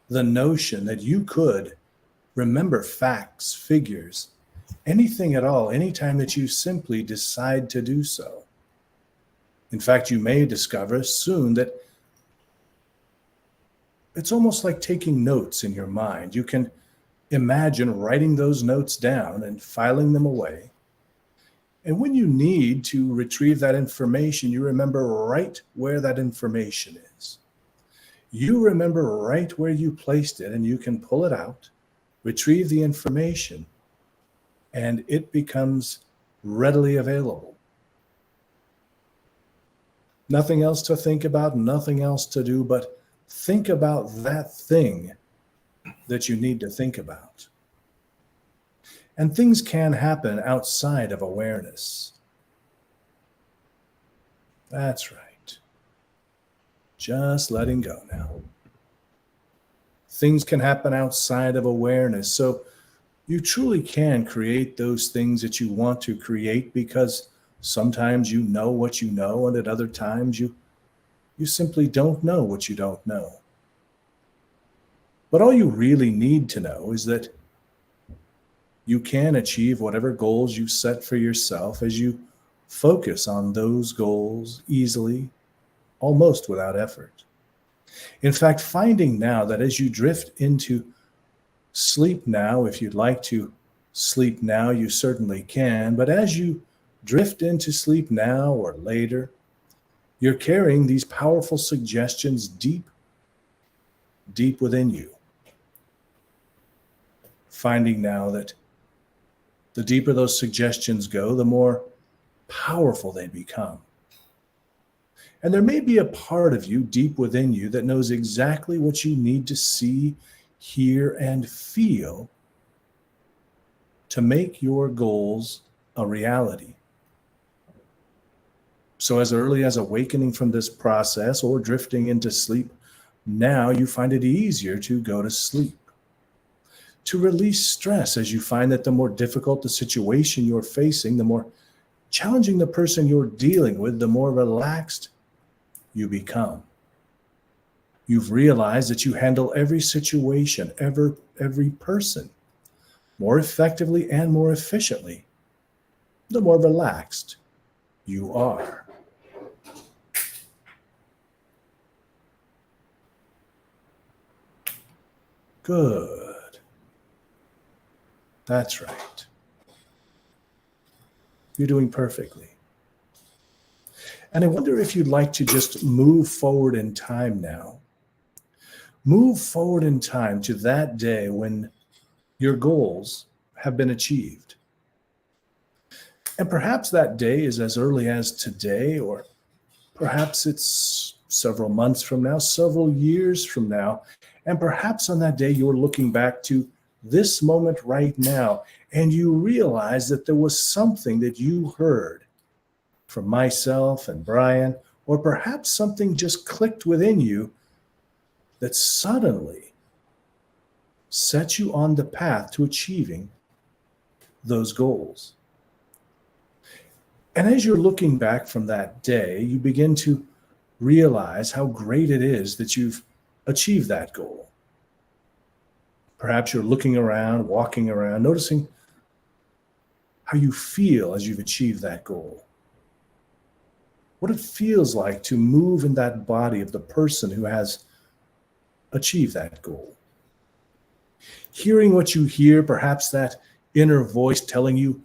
the notion that you could remember facts, figures, anything at all, anytime that you simply decide to do so. In fact, you may discover soon that it's almost like taking notes in your mind. You can imagine writing those notes down and filing them away. And when you need to retrieve that information, you remember right where that information is. You remember right where you placed it, and you can pull it out, retrieve the information, and it becomes readily available. Nothing else to think about, nothing else to do, but think about that thing that you need to think about. And things can happen outside of awareness. That's right. Just letting go now. Things can happen outside of awareness. So you truly can create those things that you want to create, because sometimes you know what you know, and at other times you simply don't know what you don't know. But all you really need to know is that you can achieve whatever goals you set for yourself as you focus on those goals easily, almost without effort. In fact, finding now that as you drift into sleep now, if you'd like to sleep now, you certainly can. But as you drift into sleep now or later, you're carrying these powerful suggestions deep, deep within you. Finding now that the deeper those suggestions go, the more powerful they become. And there may be a part of you deep within you that knows exactly what you need to see, hear, and feel to make your goals a reality. So as early as awakening from this process or drifting into sleep, now you find it easier to go to sleep. To release stress as you find that the more difficult the situation you're facing, the more challenging the person you're dealing with, the more relaxed you become. You've realized that you handle every situation, every person more effectively and more efficiently, the more relaxed you are. Good. That's right. You're doing perfectly. And I wonder if you'd like to just move forward in time now. Move forward in time to that day when your goals have been achieved. And perhaps that day is as early as today, or perhaps it's several months from now, several years from now. And perhaps on that day, you're looking back to this moment right now, and you realize that there was something that you heard from myself and Brian, or perhaps something just clicked within you that suddenly set you on the path to achieving those goals. And as you're looking back from that day, you begin to realize how great it is that you've achieved that goal. Perhaps you're looking around, walking around, noticing how you feel as you've achieved that goal. What it feels like to move in that body of the person who has achieved that goal. Hearing what you hear, perhaps that inner voice telling you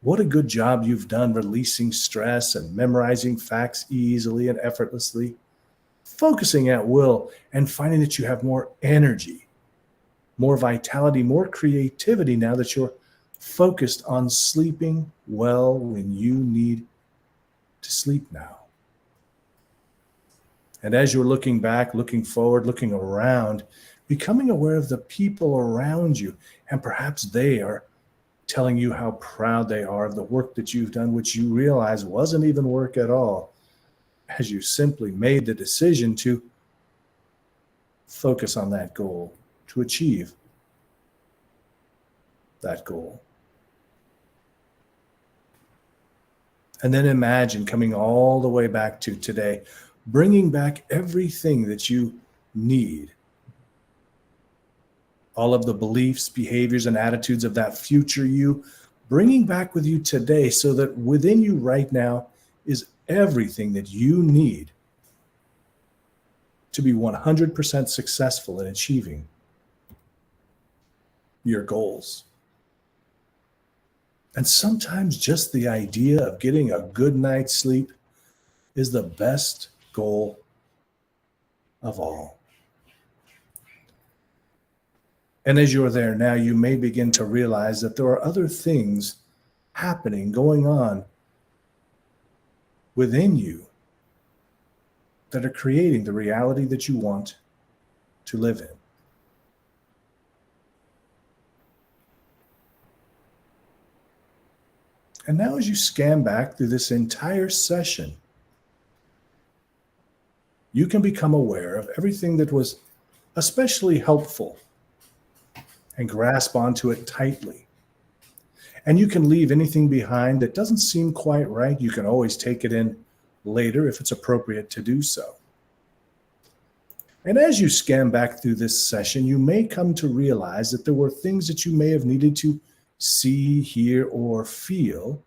what a good job you've done releasing stress and memorizing facts easily and effortlessly, focusing at will and finding that you have more energy, more vitality, more creativity now that you're focused on sleeping well when you need to sleep now. And as you're looking back, looking forward, looking around, becoming aware of the people around you, and perhaps they are telling you how proud they are of the work that you've done, which you realize wasn't even work at all, as you simply made the decision to focus on that goal, to achieve that goal. And then imagine coming all the way back to today, bringing back everything that you need. All of the beliefs, behaviors, and attitudes of that future you, bringing back with you today so that within you right now is everything that you need to be 100% successful in achieving your goals. And sometimes just the idea of getting a good night's sleep is the best goal of all. And as you're there now, you may begin to realize that there are other things happening, going on within you that are creating the reality that you want to live in. And now as you scan back through this entire session, you can become aware of everything that was especially helpful and grasp onto it tightly. And you can leave anything behind that doesn't seem quite right. You can always take it in later if it's appropriate to do so. And as you scan back through this session, you may come to realize that there were things that you may have needed to see, hear, or feel.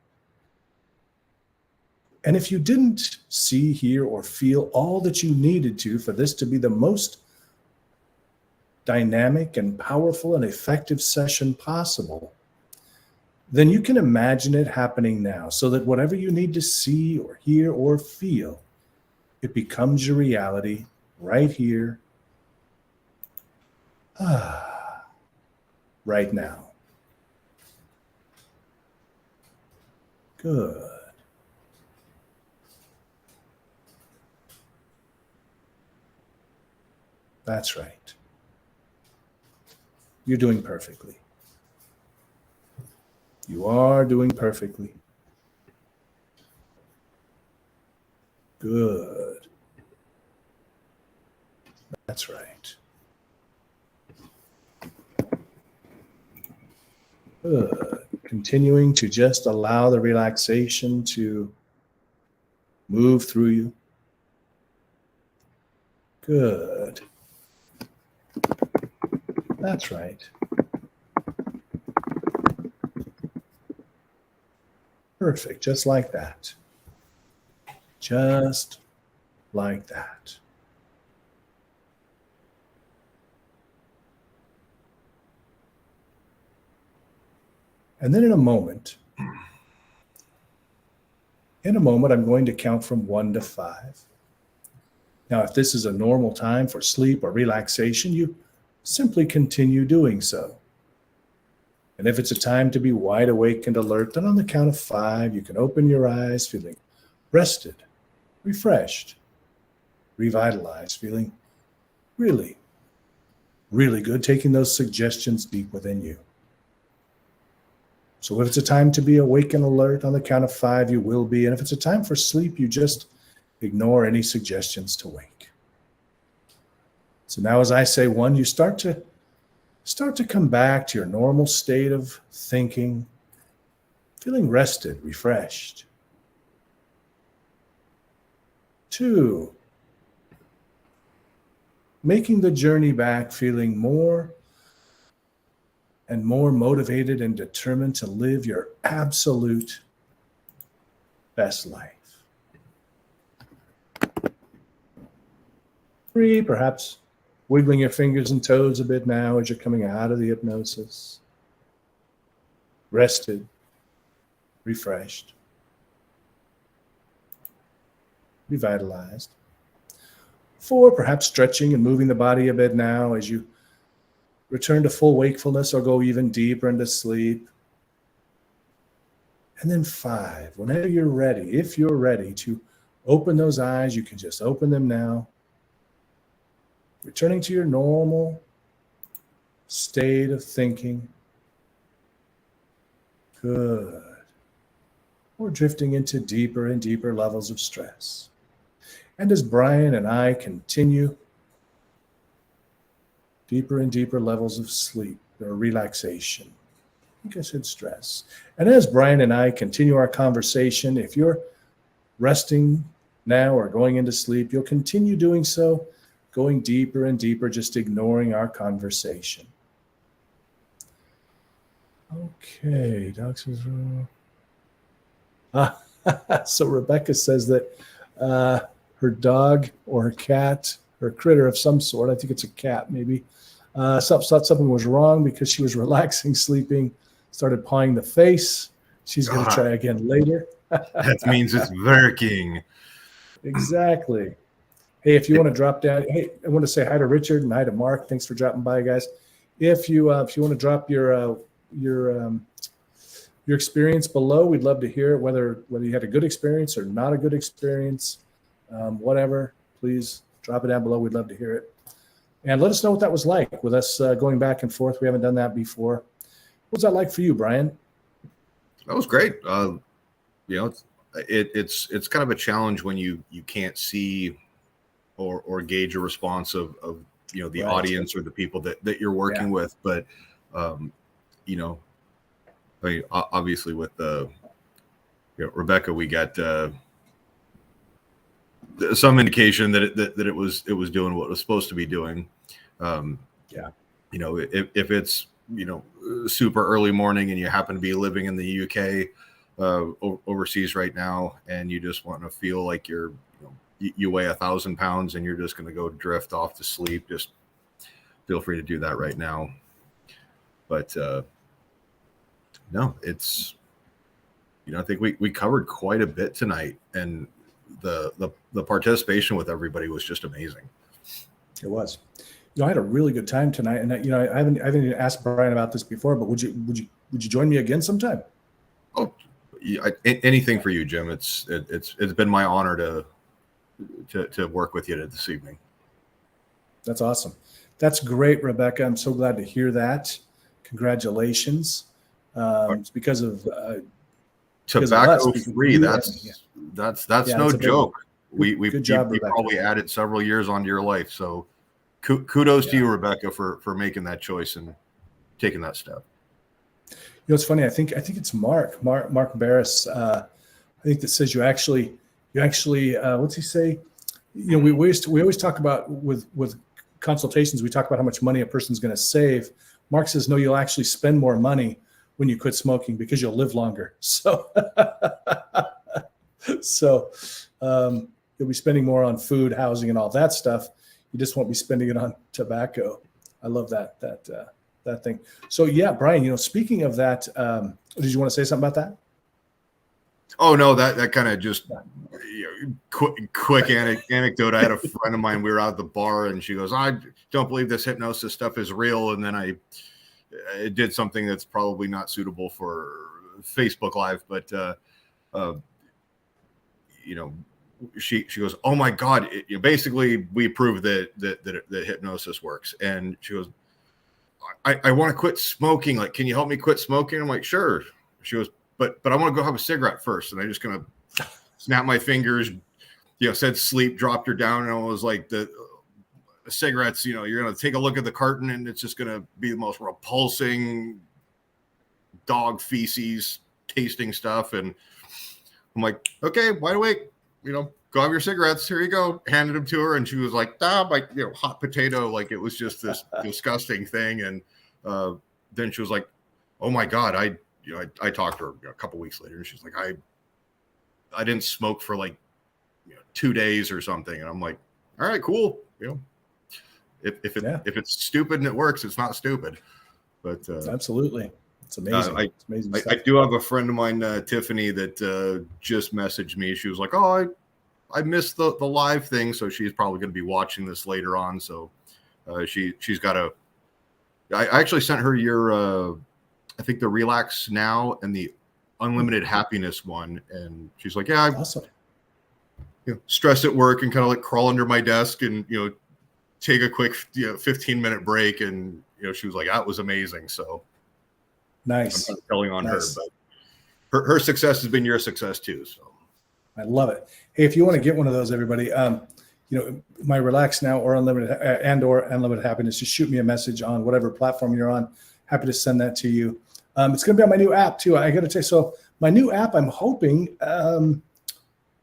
And if you didn't see, hear, or feel all that you needed to for this to be the most dynamic and powerful and effective session possible, then you can imagine it happening now, so that whatever you need to see or hear or feel, it becomes your reality right here, right now. Good. That's right. You're doing perfectly. You are doing perfectly. Good. That's right. Good. Continuing to just allow the relaxation to move through you. Good. That's right. Perfect, just like that. Just like that. And then in a moment, I'm going to count from 1 to 5. Now, if this is a normal time for sleep or relaxation, you simply continue doing so. And if it's a time to be wide awake and alert, then on the count of 5, you can open your eyes feeling rested, refreshed, revitalized, feeling really, really good, taking those suggestions deep within you. So if it's a time to be awake and alert, on the count of 5, you will be. And if it's a time for sleep, you just ignore any suggestions to wake. So now as I say 1, you start to come back to your normal state of thinking, feeling rested, refreshed. 2, making the journey back feeling more and more motivated and determined to live your absolute best life. 3, perhaps wiggling your fingers and toes a bit now as you're coming out of the hypnosis. Rested, refreshed, revitalized. 4, perhaps stretching and moving the body a bit now as you return to full wakefulness or go even deeper into sleep. And then 5, whenever you're ready, if you're ready to open those eyes, you can just open them now. Returning to your normal state of thinking. Good. Or drifting into deeper and deeper levels of stress. And as Brian and I continue deeper and deeper levels of sleep or relaxation, I think I said stress. And as Brian and I continue our conversation, if you're resting now or going into sleep, you'll continue doing so, going deeper and deeper, just ignoring our conversation. Okay, Doc says, So Rebecca says that her dog or her cat or critter of some sort, I think it's a cat maybe, thought something was wrong because she was relaxing, sleeping, started pawing the face. She's going to try again later. That means it's working. Exactly. Hey, if you want to drop down, hey, I want to say hi to Richard and hi to Mark. Thanks for dropping by, guys. If you want to drop your experience below, we'd love to hear it, whether you had a good experience or not a good experience, whatever. Please drop it down below. We'd love to hear it, and let us know what that was like with us going back and forth. We haven't done that before. What was that like for you, Brian? That was great. It's kind of a challenge when you can't see or gauge a response of the right. audience or the people that you're working with. But obviously with Rebecca, we got some indication that it was doing what it was supposed to be doing. If it's super early morning and you happen to be living in the UK overseas right now, and you just want to feel like you weigh 1,000 pounds and you're just going to go drift off to sleep, just feel free to do that right now. But no, it's I think we covered quite a bit tonight, and the participation with everybody was just amazing. It was. I had a really good time tonight, and I haven't even asked Brian about this before, but would you join me again sometime? Oh, anything for you, Jim. It's been my honor to work with you this evening. That's awesome. That's great, Rebecca. I'm so glad to hear that. Congratulations. It's because of tobacco free. That's no joke. We probably added several years onto your life. So kudos to you, Rebecca, for making that choice and taking that step. It's funny. I think it's Mark Barris. I think that says you actually what's he say? We always talk about with consultations, we talk about how much money a person's going to save. Mark says, no, you'll actually spend more money when you quit smoking because you'll live longer. So, you'll be spending more on food, housing, and all that stuff. You just won't be spending it on tobacco. I love that thing. So yeah, Brian, speaking of that, did you want to say something about that? Oh no, that kind of just quick anecdote. I had a friend of mine. We were out at the bar, and she goes, "I don't believe this hypnosis stuff is real." And then I did something that's probably not suitable for Facebook Live, but she goes, "Oh my God!" Basically, we proved that hypnosis works, and she goes, I want to quit smoking. Like, can you help me quit smoking? I'm like, sure. She goes, but I want to go have a cigarette first. And I just kind of snapped my fingers, said sleep, dropped her down. And I was like, the cigarettes, you're going to take a look at the carton and it's just going to be the most repulsing dog feces tasting stuff. And I'm like, okay, wide awake, go have your cigarettes. Here you go. Handed them to her. And she was like, hot potato. Like it was just this disgusting thing. And then she was like, oh my God, I talked to her a couple weeks later, and she's like, I didn't smoke for like 2 days or something. And I'm like, all right, cool. If it's stupid and it works, it's not stupid. But absolutely, it's amazing. It's amazing I do have a friend of mine, Tiffany, that just messaged me. She was like, oh, I missed the live thing, so she's probably going to be watching this later on. So she's got I actually sent her your I think the Relax Now and the Unlimited Happiness one, and she's like, yeah, awesome. Stressed at work and kind of like crawl under my desk and take a quick 15-minute break, and she was like, that was amazing. So nice. I'm telling on her, but her success has been your success too. So I love it. Hey, if you want to get one of those, everybody, my Relax Now or Unlimited Happiness, just shoot me a message on whatever platform you're on. Happy to send that to you. It's going to be on my new app too. I got to tell you, so my new app, I'm hoping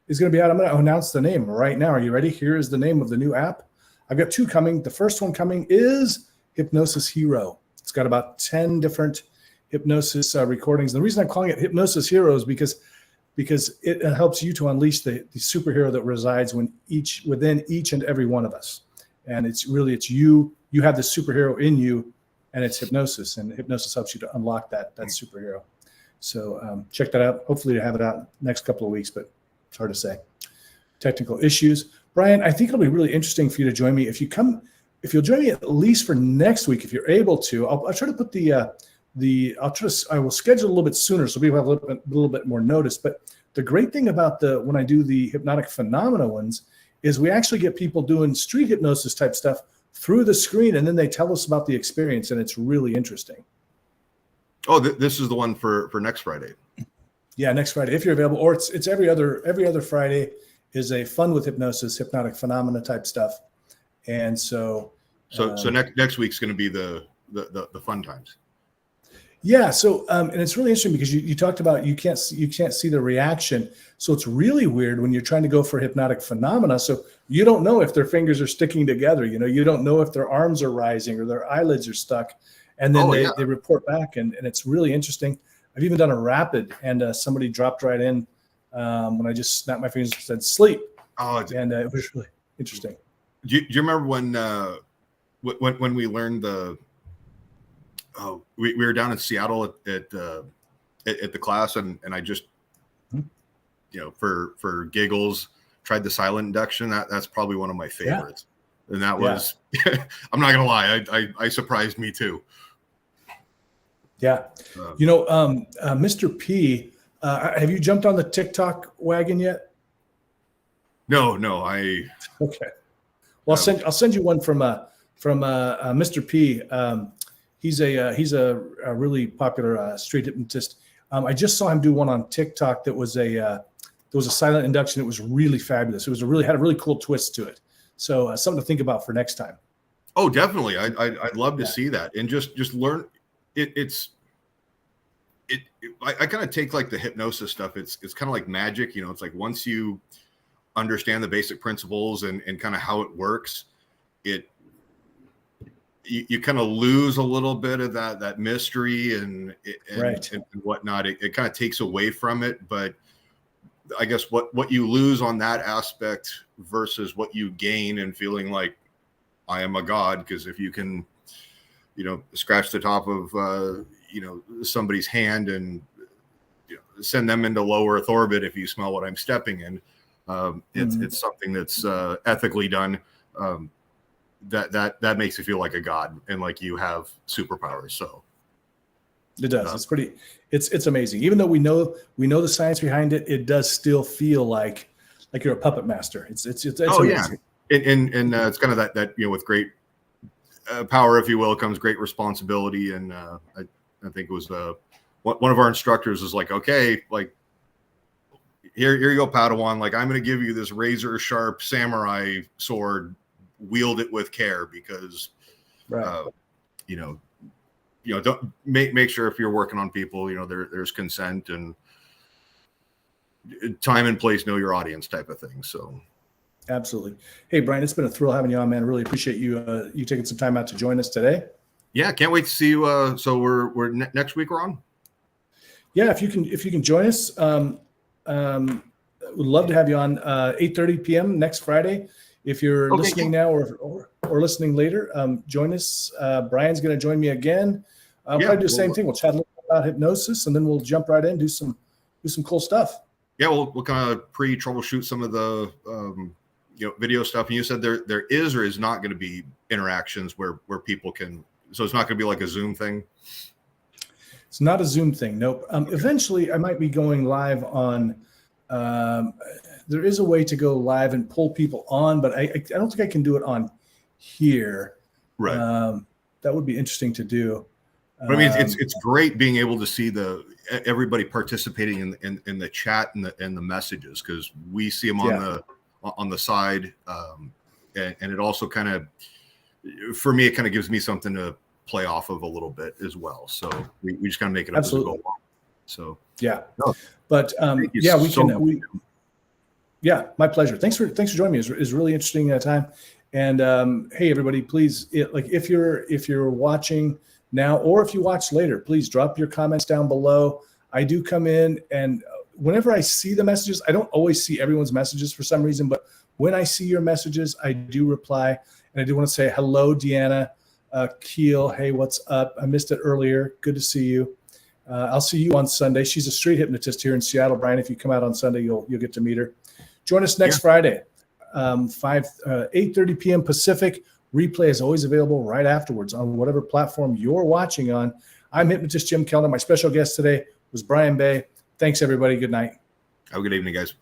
is going to be out. I'm going to announce the name right now. Are you ready? Here is the name of the new app. I've got two coming. The first one coming is Hypnosis Hero. It's got about 10 different hypnosis recordings. The reason I'm calling it Hypnosis Hero is because because it helps you to unleash the superhero that resides within each and every one of us. And it's you have the superhero in you, and it's hypnosis, and hypnosis helps you to unlock that superhero. So check that out. Hopefully to have it out next couple of weeks, but it's hard to say. Technical issues. Will I think it'll be really interesting for you to join me. If you'll join me at least for next week, if you're able to, I'll try to put I will schedule a little bit sooner so people have a little bit more notice. But the great thing about when I do the hypnotic phenomena ones is we actually get people doing street hypnosis type stuff through the screen, and then they tell us about the experience, and it's really interesting. Oh, this is the one for next Friday. Yeah, next Friday if you're available, or it's every other Friday is a fun with hypnosis, hypnotic phenomena type stuff, and so next week's going to be the fun times. Yeah. So, and it's really interesting because you talked about you can't see the reaction. So it's really weird when you're trying to go for hypnotic phenomena. So you don't know if their fingers are sticking together. You don't know if their arms are rising or their eyelids are stuck. And then they report back, and it's really interesting. I've even done a rapid, and somebody dropped right in when I just snapped my fingers and said sleep. And it was really interesting. Do you remember when we learned we were down in Seattle at the class, and I just, for giggles, tried the silent induction. That's probably one of my favorites. Yeah. And that was, I'm not going to lie, I surprised me too. Yeah. Mr. P, have you jumped on the TikTok wagon yet? No. Okay. Well, I'll send you one from Mr. P. He's a really popular street hypnotist. I just saw him do one on TikTok that was a silent induction. It was really fabulous. It had a really cool twist to it. So something to think about for next time. Oh, definitely. I'd love to see that and just learn. I kind of take like the hypnosis stuff. It's kind of like magic. It's like once you understand the basic principles and kind of how it works, you kind of lose a little bit of that mystery and whatnot. It kind of takes away from it. But I guess what you lose on that aspect versus what you gain and feeling like I am a god, because if you can, scratch the top of, somebody's hand and send them into low Earth orbit if you smell what I'm stepping in, it's something that's ethically done. That makes you feel like a god and like you have superpowers. So it does. It's amazing. Even though we know the science behind it, it does still feel like you're a puppet master. It's amazing. And it's kind of that with great power, if you will, comes great responsibility. And I think it was one of our instructors was like, okay, like here you go, Padawan. Like I'm going to give you this razor sharp samurai sword. Wield it with care, because don't make sure if you're working on people, there's consent and time and place, know your audience type of thing. So absolutely. Hey, Brian, it's been a thrill having you on, man. Really appreciate you taking some time out to join us today. Yeah, can't wait to see you. So we're next week we're on. Yeah, if you can join us, would love to have you on 8:30 p.m. next Friday. If you're listening now or listening later, join us. Brian's going to join me again. Probably do the same thing. We'll chat a little bit about hypnosis, and then we'll jump right in, do some cool stuff. Yeah, we'll kind of troubleshoot some of the video stuff. And you said there is or is not going to be interactions where people can. So it's not going to be like a Zoom thing. It's not a Zoom thing. Nope. Eventually, I might be going live on. There is a way to go live and pull people on, but I don't think I can do it on here. Right. That would be interesting to do. But I mean, it's great being able to see everybody participating in the chat and the messages, because we see them on the side, and it also kind of, for me, it kind of gives me something to play off of a little bit as well. So we just kind of make it up as we go along. So but we can. Yeah, my pleasure. Thanks for joining me. It's really interesting time. And hey, everybody, please, if you're watching now or if you watch later, please drop your comments down below. I do come in and whenever I see the messages, I don't always see everyone's messages for some reason, but when I see your messages, I do reply. And I do want to say hello, Deanna, Keel. Hey, what's up? I missed it earlier. Good to see you. I'll see you on Sunday. She's a street hypnotist here in Seattle, Brian. If you come out on Sunday, you'll get to meet her. Join us next Friday, 8:30 p.m. Pacific. Replay is always available right afterwards on whatever platform you're watching on. I'm hypnotist Jim Kellner. My special guest today was Brian Bay. Thanks, everybody. Good night. Have a good evening, guys.